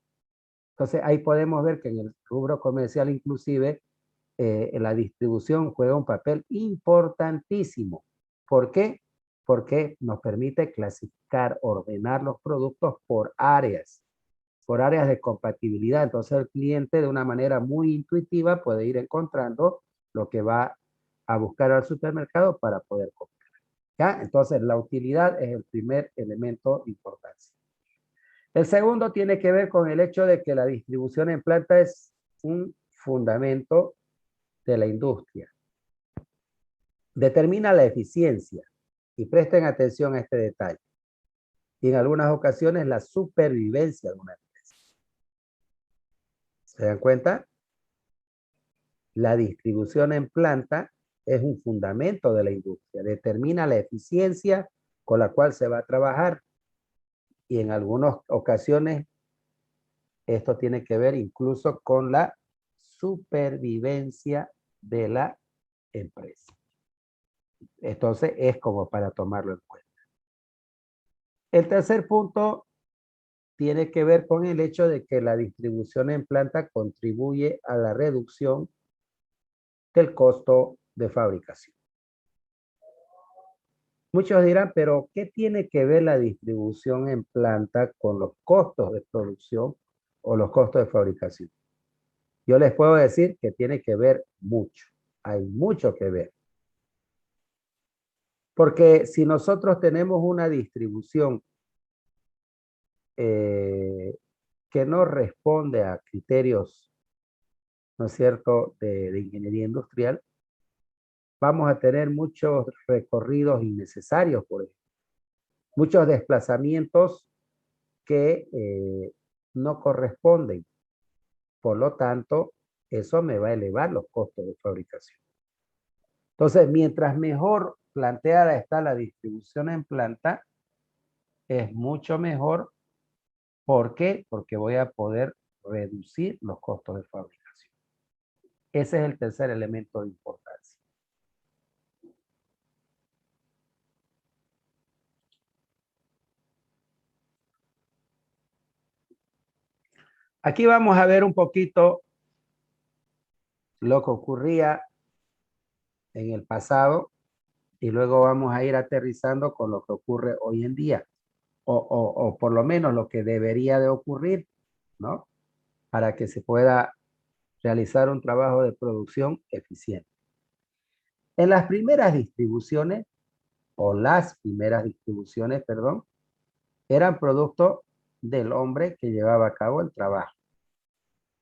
Entonces ahí podemos ver que en el rubro comercial inclusive la distribución juega un papel importantísimo. ¿Por qué? Porque nos permite clasificar, ordenar los productos por áreas de compatibilidad. Entonces el cliente de una manera muy intuitiva puede ir encontrando lo que va a buscar al supermercado para poder comprar. ¿Ya? Entonces la utilidad es el primer elemento de importancia. El segundo tiene que ver con el hecho de que la distribución en planta es un fundamento de la industria. Determina la eficiencia y presten atención a este detalle. Y en algunas ocasiones la supervivencia de una empresa. ¿Se dan cuenta? La distribución en planta es un fundamento de la industria. Determina la eficiencia con la cual se va a trabajar. Y en algunas ocasiones esto tiene que ver incluso con la supervivencia de la empresa. Entonces es como para tomarlo en cuenta. El tercer punto tiene que ver con el hecho de que la distribución en planta contribuye a la reducción del costo de fabricación. Muchos dirán, pero ¿qué tiene que ver la distribución en planta con los costos de producción o los costos de fabricación? Yo les puedo decir que tiene que ver mucho. Hay mucho que ver. Porque si nosotros tenemos una distribución que no responde a criterios, ¿no es cierto?, de ingeniería industrial, vamos a tener muchos recorridos innecesarios, por ejemplo. Muchos desplazamientos que no corresponden. Por lo tanto, eso me va a elevar los costos de fabricación. Entonces, mientras mejor planteada está la distribución en planta, es mucho mejor. ¿Por qué? Porque voy a poder reducir los costos de fabricación. Ese es el tercer elemento de importancia. Aquí vamos a ver un poquito lo que ocurría en el pasado y luego vamos a ir aterrizando con lo que ocurre hoy en día o por lo menos lo que debería de ocurrir, ¿no? Para que se pueda realizar un trabajo de producción eficiente. En las primeras distribuciones, perdón, eran producto del hombre que llevaba a cabo el trabajo.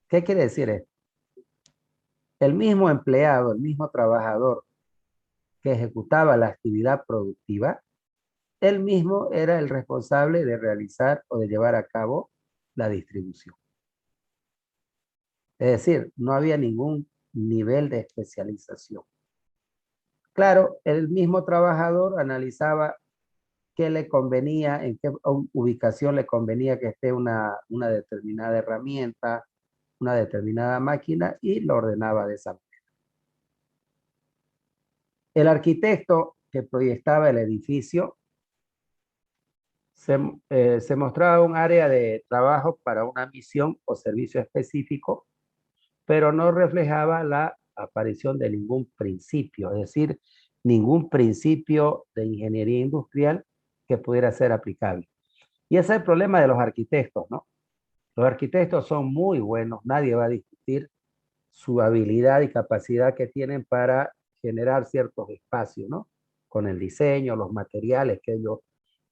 ¿Qué quiere decir esto? El mismo empleado, el mismo trabajador que ejecutaba la actividad productiva, él mismo era el responsable de realizar o de llevar a cabo la distribución. Es decir, no había ningún nivel de especialización. Claro, el mismo trabajador analizaba qué le convenía, en qué ubicación le convenía que esté una determinada herramienta, una determinada máquina y lo ordenaba de esa manera. El arquitecto que proyectaba el edificio se mostraba un área de trabajo para una misión o servicio específico, pero no reflejaba la aparición de ningún principio, es decir, ningún principio de ingeniería industrial que pudiera ser aplicable. Y ese es el problema de los arquitectos, ¿no? Los arquitectos son muy buenos, nadie va a discutir su habilidad y capacidad que tienen para generar ciertos espacios, ¿no? Con el diseño, los materiales que ellos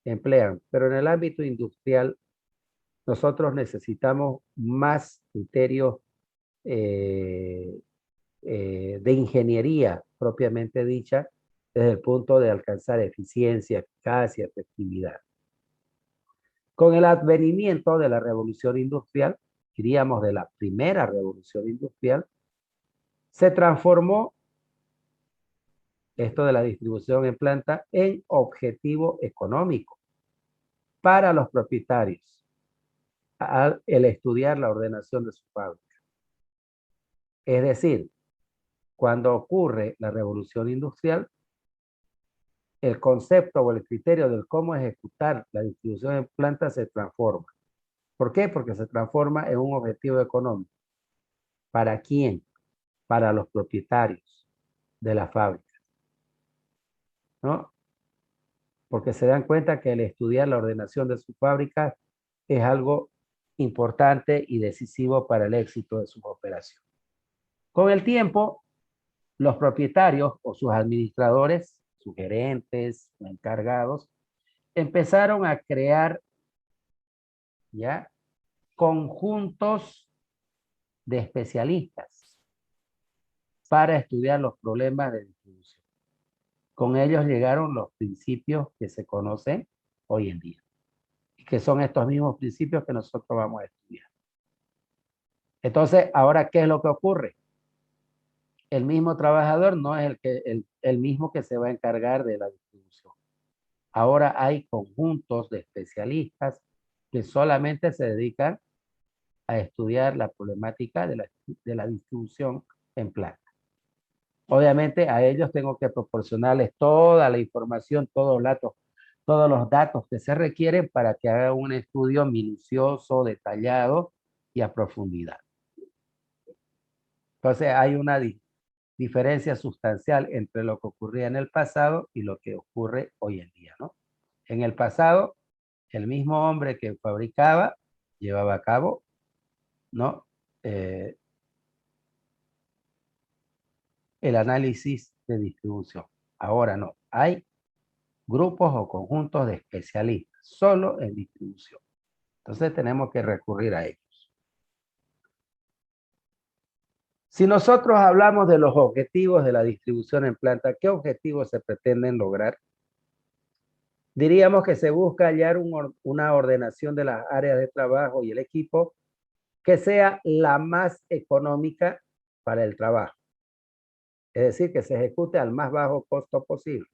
emplean. Pero en el ámbito industrial, nosotros necesitamos más criterios de ingeniería propiamente dicha, desde el punto de alcanzar eficiencia, eficacia, efectividad. Con el advenimiento de la revolución industrial, diríamos de la primera revolución industrial, se transformó esto de la distribución en planta en objetivo económico para los propietarios al estudiar la ordenación de su fábrica. Es decir, cuando ocurre la revolución industrial, el concepto o el criterio del cómo ejecutar la distribución en planta se transforma. ¿Por qué? Porque se transforma en un objetivo económico. ¿Para quién? Para los propietarios de la fábrica, ¿no? Porque se dan cuenta que el estudiar la ordenación de su fábrica es algo importante y decisivo para el éxito de su operación. Con el tiempo, los propietarios o sus administradores, sus gerentes, encargados, empezaron a crear ya conjuntos de especialistas para estudiar los problemas de distribución. Con ellos llegaron los principios que se conocen hoy en día, y que son estos mismos principios que nosotros vamos a estudiar. Entonces, ahora, ¿qué es lo que ocurre? El mismo trabajador no es el mismo que se va a encargar de la distribución. Ahora hay conjuntos de especialistas que solamente se dedican a estudiar la problemática de la distribución en planta. Obviamente a ellos tengo que proporcionarles toda la información, todos todos los datos que se requieren para que haga un estudio minucioso, detallado y a profundidad. Entonces hay una diferencia sustancial entre lo que ocurría en el pasado y lo que ocurre hoy en día, ¿no? En el pasado, el mismo hombre que fabricaba llevaba a cabo, ¿no? El análisis de distribución. Ahora no, hay grupos o conjuntos de especialistas solo en distribución. Entonces tenemos que recurrir a ellos. Si nosotros hablamos de los objetivos de la distribución en planta, ¿qué objetivos se pretenden lograr? Diríamos que se busca hallar una ordenación de las áreas de trabajo y el equipo que sea la más económica para el trabajo. Es decir, que se ejecute al más bajo costo posible.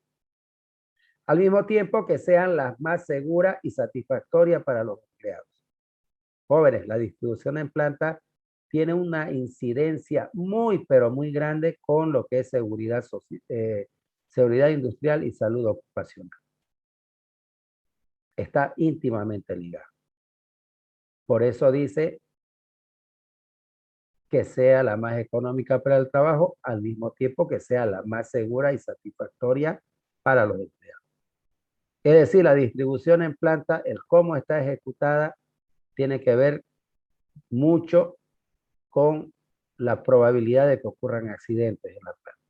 Al mismo tiempo que sean las más seguras y satisfactorias para los empleados. Jóvenes, la distribución en planta tiene una incidencia muy, pero muy grande con lo que es seguridad industrial y salud ocupacional. Está íntimamente ligado. Por eso dice que sea la más económica para el trabajo, al mismo tiempo que sea la más segura y satisfactoria para los empleados. Es decir, la distribución en planta, el cómo está ejecutada, tiene que ver mucho con la probabilidad de que ocurran accidentes en la planta.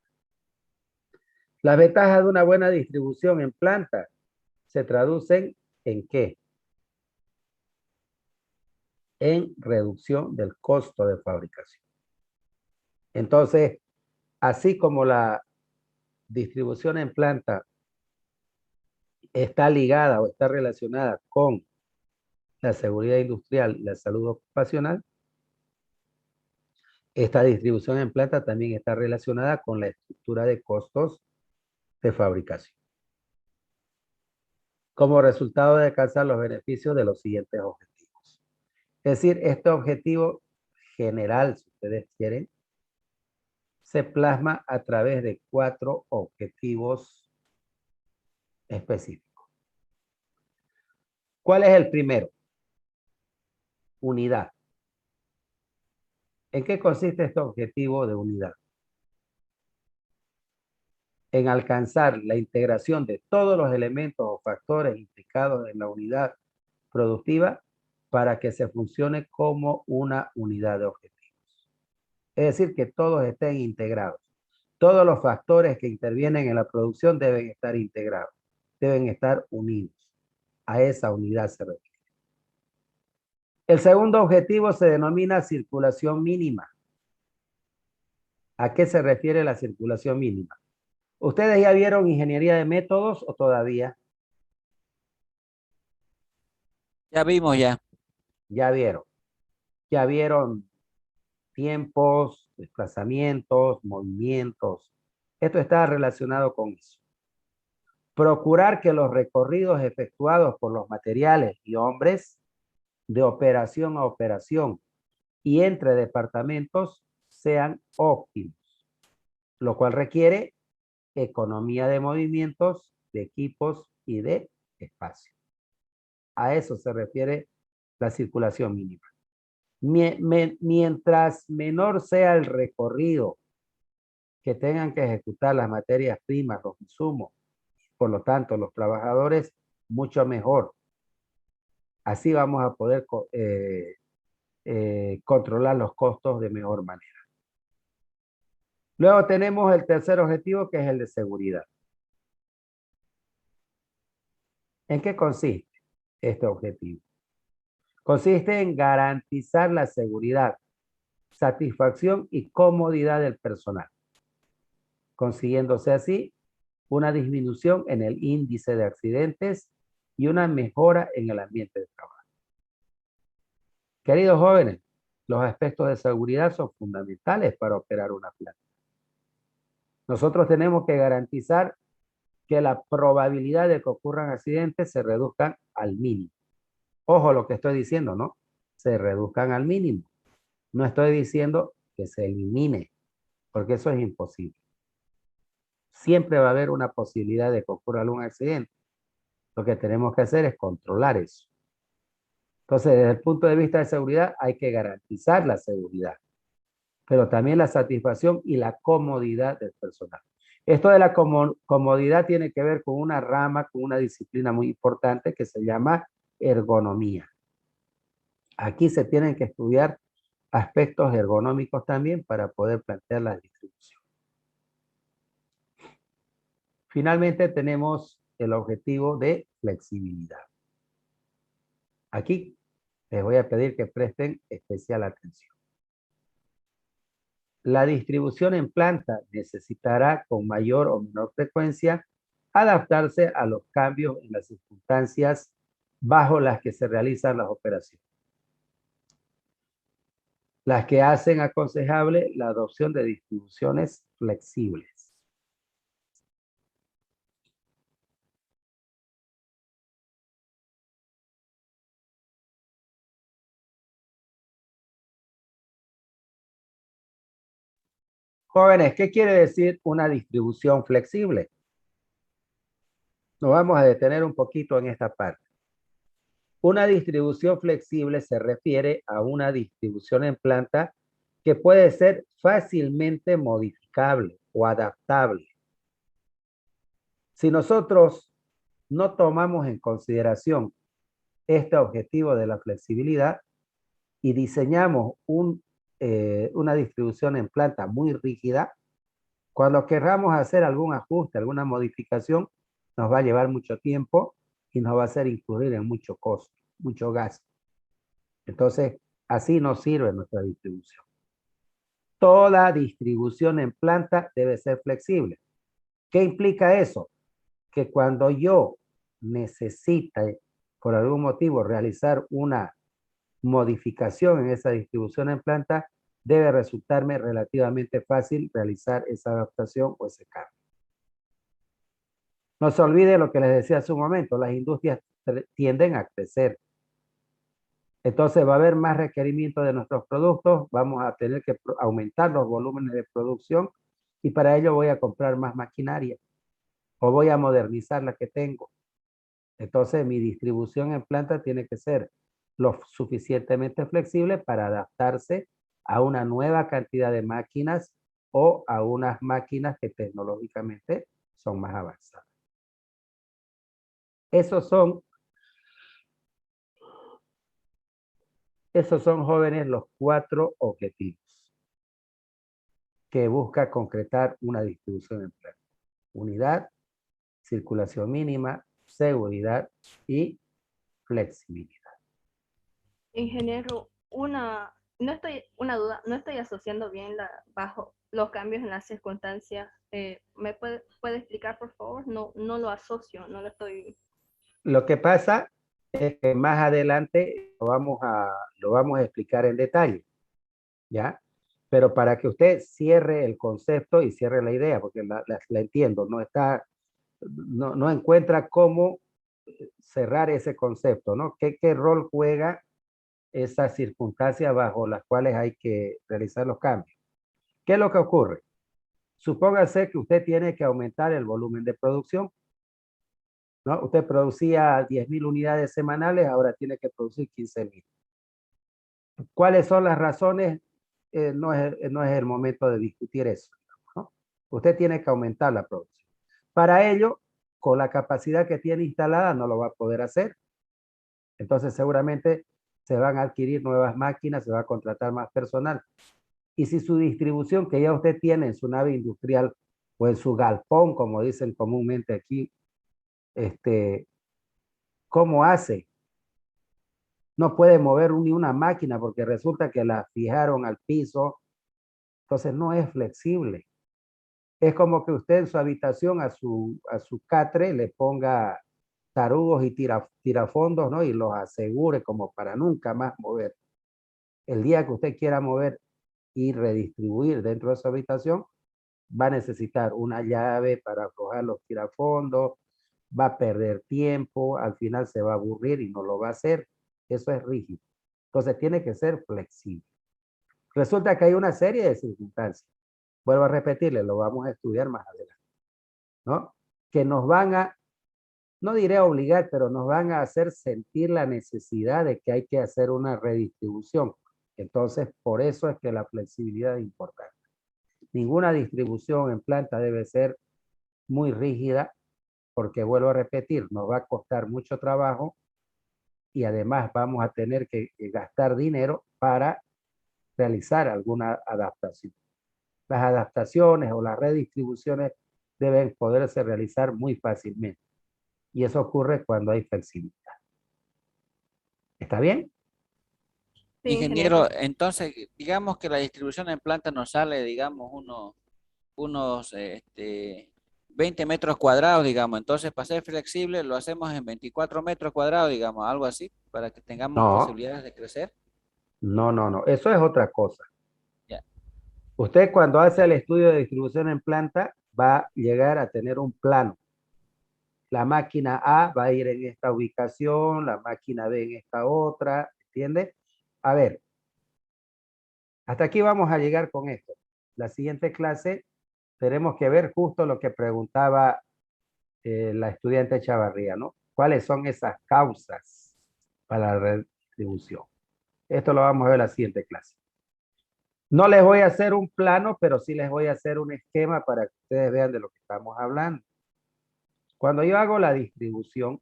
Las ventajas de una buena distribución en planta se traducen ¿en qué? En reducción del costo de fabricación. Entonces, así como la distribución en planta está ligada o está relacionada con la seguridad industrial y la salud ocupacional, esta distribución en planta también está relacionada con la estructura de costos de fabricación. Como resultado de alcanzar los beneficios de los siguientes objetivos. Es decir, este objetivo general, si ustedes quieren, se plasma a través de 4 objetivos específicos. ¿Cuál es el primero? Unidad. ¿En qué consiste este objetivo de unidad? En alcanzar la integración de todos los elementos o factores implicados en la unidad productiva para que se funcione como una unidad de objetivos. Es decir, que todos estén integrados. Todos los factores que intervienen en la producción deben estar integrados, deben estar unidos. A esa unidad se refiere. El segundo objetivo se denomina circulación mínima. ¿A qué se refiere la circulación mínima? ¿Ustedes ya vieron ingeniería de métodos o todavía? Ya vimos ya. Ya vieron. Ya vieron tiempos, desplazamientos, movimientos. Esto está relacionado con eso. Procurar que los recorridos efectuados por los materiales y hombres de operación a operación y entre departamentos sean óptimos, lo cual requiere economía de movimientos, de equipos y de espacio. A eso se refiere la circulación mínima. Mientras menor sea el recorrido que tengan que ejecutar las materias primas, los insumos, por lo tanto, los trabajadores, mucho mejor. Así vamos a poder controlar los costos de mejor manera. Luego tenemos el tercer objetivo, que es el de seguridad. ¿En qué consiste este objetivo? Consiste en garantizar la seguridad, satisfacción y comodidad del personal, consiguiéndose así una disminución en el índice de accidentes y una mejora en el ambiente de trabajo. Queridos jóvenes, los aspectos de seguridad son fundamentales para operar una planta. Nosotros tenemos que garantizar que la probabilidad de que ocurran accidentes se reduzcan al mínimo. Ojo lo que estoy diciendo, ¿no? Se reduzcan al mínimo. No estoy diciendo que se elimine, porque eso es imposible. Siempre va a haber una posibilidad de que ocurra algún accidente. Lo que tenemos que hacer es controlar eso. Entonces, desde el punto de vista de seguridad, hay que garantizar la seguridad, pero también la satisfacción y la comodidad del personal. Esto de la comodidad tiene que ver con una rama, con una disciplina muy importante que se llama ergonomía. Aquí se tienen que estudiar aspectos ergonómicos también para poder plantear la distribución. Finalmente tenemos el objetivo de flexibilidad. Aquí les voy a pedir que presten especial atención. La distribución en planta necesitará con mayor o menor frecuencia adaptarse a los cambios en las circunstancias bajo las que se realizan las operaciones, las que hacen aconsejable la adopción de distribuciones flexibles. Jóvenes, ¿qué quiere decir una distribución flexible? Nos vamos a detener un poquito en esta parte. Una distribución flexible se refiere a una distribución en planta que puede ser fácilmente modificable o adaptable. Si nosotros no tomamos en consideración este objetivo de la flexibilidad y diseñamos una distribución en planta muy rígida, cuando querramos hacer algún ajuste, alguna modificación, nos va a llevar mucho tiempo y nos va a hacer incurrir en mucho costo, mucho gasto. Entonces, así no sirve nuestra distribución. Toda distribución en planta debe ser flexible. ¿Qué implica eso? Que cuando yo necesite, por algún motivo, realizar una modificación en esa distribución en planta, debe resultarme relativamente fácil realizar esa adaptación o ese cambio. No se olvide lo que les decía hace un momento, las industrias tienden a crecer. Entonces va a haber más requerimiento de nuestros productos, vamos a tener que aumentar los volúmenes de producción y para ello voy a comprar más maquinaria o voy a modernizar la que tengo. Entonces mi distribución en planta tiene que ser lo suficientemente flexible para adaptarse a una nueva cantidad de máquinas o a unas máquinas que tecnológicamente son más avanzadas. Esos son, jóvenes, los 4 objetivos que busca concretar una distribución en planta. Unidad, circulación mínima, seguridad y flexibilidad. Ingeniero, una duda, no estoy asociando bien bajo los cambios en las circunstancias. ¿Me puede explicar, por favor? No lo asocio, no lo estoy... Lo que pasa es que más adelante lo vamos a explicar en detalle, ¿ya? Pero para que usted cierre el concepto y cierre la idea, porque la entiendo, no encuentra cómo cerrar ese concepto, ¿no? ¿Qué rol juega esas circunstancias bajo las cuales hay que realizar los cambios? ¿Qué es lo que ocurre? Supóngase que usted tiene que aumentar el volumen de producción, ¿no? Usted producía 10.000 unidades semanales, ahora tiene que producir 15.000. ¿Cuáles son las razones? No es el momento de discutir eso, ¿no? Usted tiene que aumentar la producción. Para ello, con la capacidad que tiene instalada, no lo va a poder hacer. Entonces, seguramente se van a adquirir nuevas máquinas, se va a contratar más personal. Y si su distribución que ya usted tiene en su nave industrial o en su galpón, como dicen comúnmente aquí, ¿cómo hace? No puede mover ni una máquina porque resulta que la fijaron al piso. Entonces no es flexible. Es como que usted en su habitación a su catre le ponga tarugos y tirafondos, ¿no? Y los asegure como para nunca más mover. El día que usted quiera mover y redistribuir dentro de su habitación, va a necesitar una llave para aflojar los tirafondos, va a perder tiempo, al final se va a aburrir y no lo va a hacer. Eso es rígido. Entonces tiene que ser flexible. Resulta que hay una serie de circunstancias. Vuelvo a repetirle, lo vamos a estudiar más adelante, ¿no? Que nos van a no diré obligar, pero nos van a hacer sentir la necesidad de que hay que hacer una redistribución. Entonces, por eso es que la flexibilidad es importante. Ninguna distribución en planta debe ser muy rígida, porque vuelvo a repetir, nos va a costar mucho trabajo y además vamos a tener que gastar dinero para realizar alguna adaptación. Las adaptaciones o las redistribuciones deben poderse realizar muy fácilmente. Y eso ocurre cuando hay flexibilidad. ¿Está bien? Sí, Ingeniero, entonces, digamos que la distribución en planta nos sale, digamos, unos 20 metros cuadrados, digamos. Entonces, para ser flexible, lo hacemos en 24 metros cuadrados, digamos, algo así, para que tengamos No, posibilidades de crecer. no. Eso es otra cosa. Ya. Usted cuando hace el estudio de distribución en planta va a llegar a tener un plano. La máquina A va a ir en esta ubicación, la máquina B en esta otra, ¿entiende? A ver, hasta aquí vamos a llegar con esto. La siguiente clase tenemos que ver justo lo que preguntaba la estudiante Chavarría, ¿no? ¿Cuáles son esas causas para la redistribución? Esto lo vamos a ver en la siguiente clase. No les voy a hacer un plano, pero sí les voy a hacer un esquema para que ustedes vean de lo que estamos hablando. Cuando yo hago la distribución,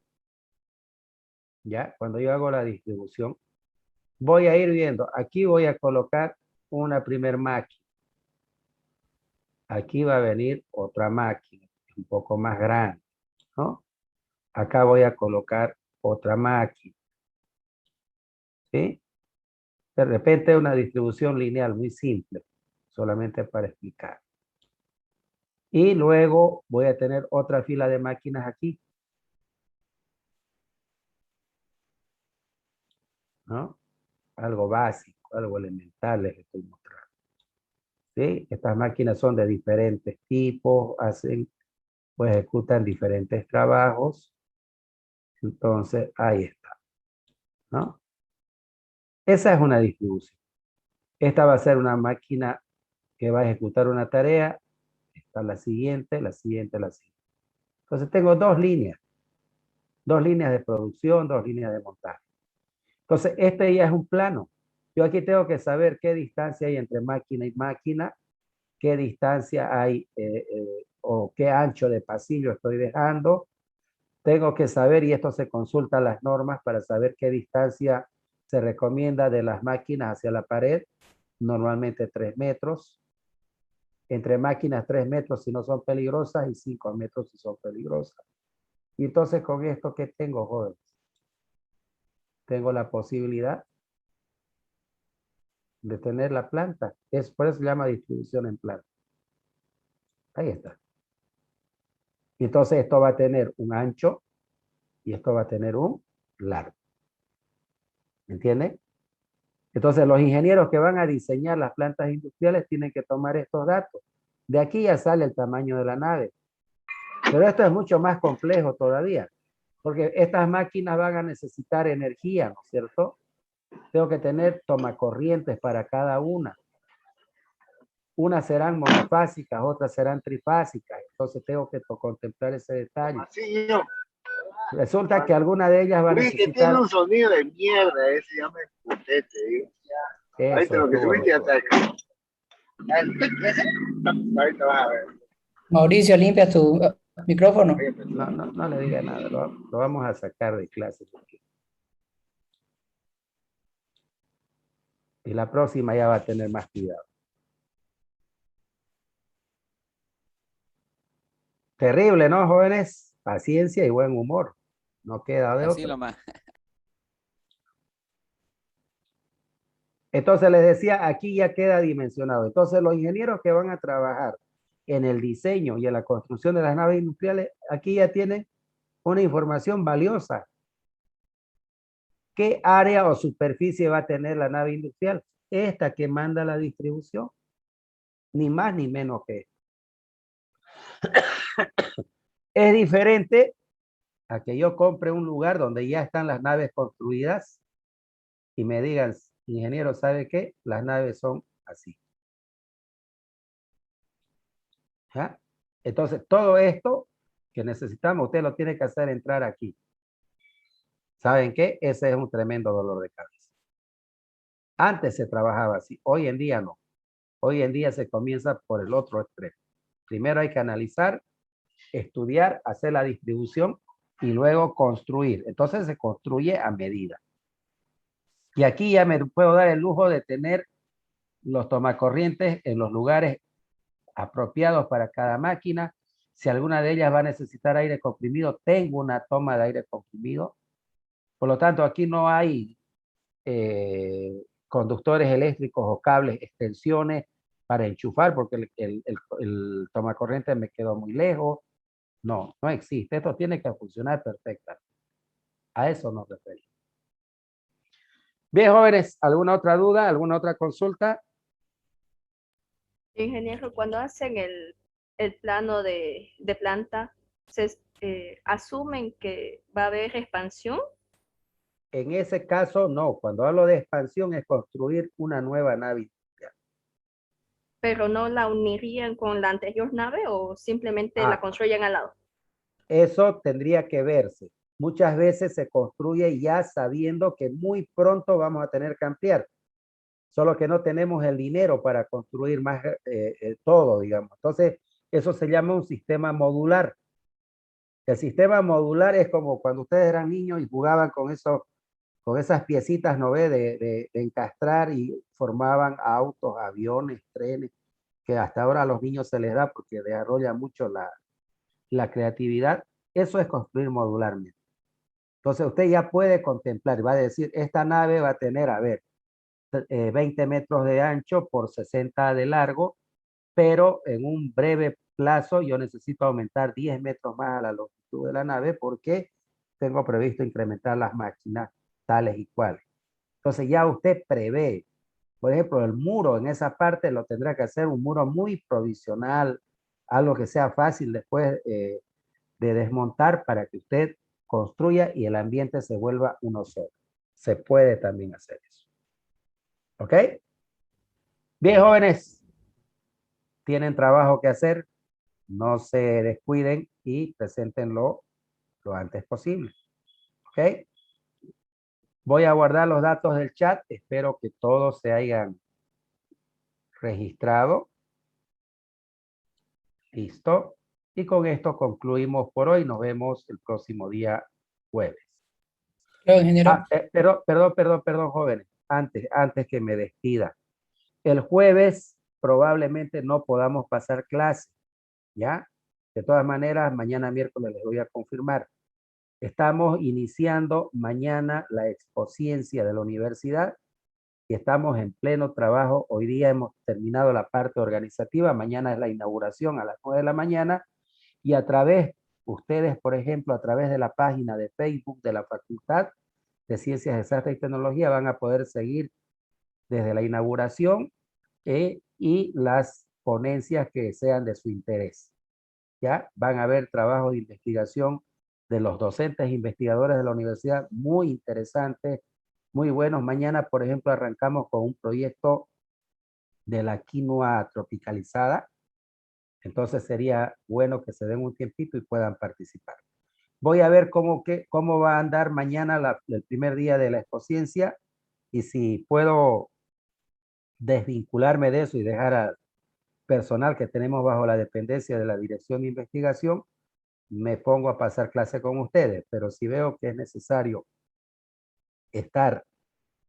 ¿ya? Cuando yo hago la distribución, voy a ir viendo. Aquí voy a colocar una primer máquina. Aquí va a venir otra máquina, un poco más grande, ¿no? Acá voy a colocar otra máquina, ¿sí? De repente una distribución lineal muy simple, solamente para explicar. Y luego voy a tener otra fila de máquinas aquí, ¿no? Algo básico, algo elemental les estoy mostrando. ¿Sí? Estas máquinas son de diferentes tipos, pues ejecutan diferentes trabajos. Entonces, ahí está, ¿no? Esa es una distribución. Esta va a ser una máquina que va a ejecutar una tarea. Está la siguiente, la siguiente, la siguiente. Entonces tengo dos líneas de producción, dos líneas de montaje. Entonces, este ya es un plano. Yo aquí tengo que saber qué distancia hay entre máquina y máquina, qué distancia hay o qué ancho de pasillo estoy dejando. Tengo que saber, y esto se consulta las normas para saber qué distancia se recomienda de las máquinas hacia la pared, normalmente 3 metros. Entre máquinas 3 metros si no son peligrosas y 5 metros si son peligrosas. Y entonces con esto, ¿qué tengo, jóvenes? Tengo la posibilidad de tener la planta. Por eso se llama distribución en planta. Ahí está. Y entonces esto va a tener un ancho y esto va a tener un largo. ¿Entiende? Entonces los ingenieros que van a diseñar las plantas industriales tienen que tomar estos datos. De aquí ya sale el tamaño de la nave. Pero esto es mucho más complejo todavía, porque estas máquinas van a necesitar energía, ¿no es cierto? Tengo que tener tomacorrientes para cada una. Unas serán monofásicas, otras serán trifásicas. Entonces tengo que contemplar ese detalle. Resulta que alguna de ellas va a necesitar... que tiene un sonido de mierda ese, ya me escuché, te digo. Ahorita lo que subiste ya está acá. Ahorita vas a ver. Mauricio, limpia tu micrófono. No le diga nada, lo vamos a sacar de clase. Y la próxima ya va a tener más cuidado. Terrible, ¿no, jóvenes? Paciencia y buen humor. No queda de Así otra. nomás. Entonces les decía, aquí ya queda dimensionado. Entonces los ingenieros que van a trabajar en el diseño y en la construcción de las naves industriales, aquí ya tienen una información valiosa. ¿Qué área o superficie va a tener la nave industrial? Esta que manda la distribución. Ni más ni menos que esto. Es diferente a que yo compre un lugar donde ya están las naves construidas y me digan, ingeniero, ¿sabe qué? Las naves son así. ¿Ya? Entonces, todo esto que necesitamos, usted lo tiene que hacer entrar aquí. ¿Saben qué? Ese es un tremendo dolor de cabeza. Antes se trabajaba así, hoy en día no. Hoy en día se comienza por el otro extremo. Primero hay que analizar, estudiar, hacer la distribución y luego construir. Entonces se construye a medida. Y aquí ya me puedo dar el lujo de tener los tomacorrientes en los lugares apropiados para cada máquina. Si alguna de ellas va a necesitar aire comprimido, tengo una toma de aire comprimido. Por lo tanto, aquí no hay conductores eléctricos o cables, extensiones para enchufar, porque el tomacorriente me quedó muy lejos. No, no existe. Esto tiene que funcionar perfectamente. A eso nos referimos. Bien, jóvenes, ¿alguna otra duda? ¿Alguna otra consulta? Ingeniero, cuando hacen el plano de planta, ¿se asumen que va a haber expansión? En ese caso, no. Cuando hablo de expansión es construir una nueva nave. ¿Pero no la unirían con la anterior nave o simplemente la construyen al lado? Eso tendría que verse. Muchas veces se construye ya sabiendo que muy pronto vamos a tener que ampliar. Solo que no tenemos el dinero para construir más todo, digamos. Entonces, eso se llama un sistema modular. El sistema modular es como cuando ustedes eran niños y jugaban con esas piecitas, ¿no ve? De encastrar y formaban autos, aviones, trenes, que hasta ahora a los niños se les da porque desarrolla mucho la creatividad. Eso es construir modularmente. Entonces usted ya puede contemplar, va a decir, esta nave va a tener, 20 metros de ancho por 60 de largo, pero en un breve plazo yo necesito aumentar 10 metros más a la longitud de la nave porque tengo previsto incrementar las máquinas tales y cuales. Entonces ya usted prevé, por ejemplo, el muro en esa parte lo tendrá que hacer un muro muy provisional, algo que sea fácil después de desmontar para que usted construya y el ambiente se vuelva uno solo. Se puede también hacer eso. ¿Ok? Bien, jóvenes, tienen trabajo que hacer, no se descuiden y preséntenlo lo antes posible. ¿Ok? Voy a guardar los datos del chat, espero que todos se hayan registrado. Listo. Y con esto concluimos por hoy. Nos vemos el próximo día jueves. Ingeniero. Perdón, jóvenes. Antes que me despida. El jueves probablemente no podamos pasar clase. ¿Ya? De todas maneras, mañana miércoles les voy a confirmar. Estamos iniciando mañana la expociencia de la universidad y estamos en pleno trabajo. Hoy día hemos terminado la parte organizativa. Mañana es la inauguración a las 9 de la mañana. Y ustedes, por ejemplo, a través de la página de Facebook de la Facultad de Ciencias Exactas y Tecnología van a poder seguir desde la inauguración y las ponencias que sean de su interés. ¿Ya? Van a haber trabajos de investigación de los docentes e investigadores de la universidad muy interesantes, muy buenos. Mañana, por ejemplo, arrancamos con un proyecto de la quinoa tropicalizada. Entonces sería bueno que se den un tiempito y puedan participar. Voy a ver cómo va a andar mañana el primer día de la expociencia y si puedo desvincularme de eso y dejar al personal que tenemos bajo la dependencia de la Dirección de Investigación, me pongo a pasar clase con ustedes. Pero si veo que es necesario estar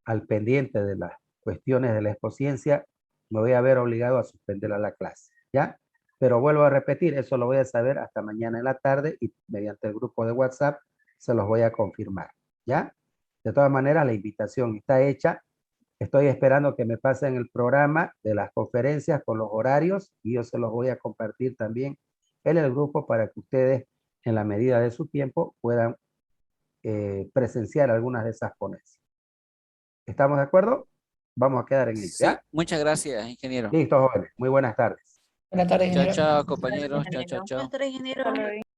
al pendiente de las cuestiones de la expociencia, me voy a ver obligado a suspender a la clase, ¿ya? Pero vuelvo a repetir, eso lo voy a saber hasta mañana en la tarde y mediante el grupo de WhatsApp se los voy a confirmar, ¿ya? De todas maneras, la invitación está hecha. Estoy esperando que me pasen el programa de las conferencias con los horarios y yo se los voy a compartir también en el grupo para que ustedes, en la medida de su tiempo, puedan presenciar algunas de esas ponencias. ¿Estamos de acuerdo? Vamos a quedar en lista. Sí, muchas gracias, ingeniero. Listo, jóvenes. Muy buenas tardes. Buenas tardes, Chao, ingeniero. chao, compañeros. Chao, chao, chao. Buenas tardes, ingeniero.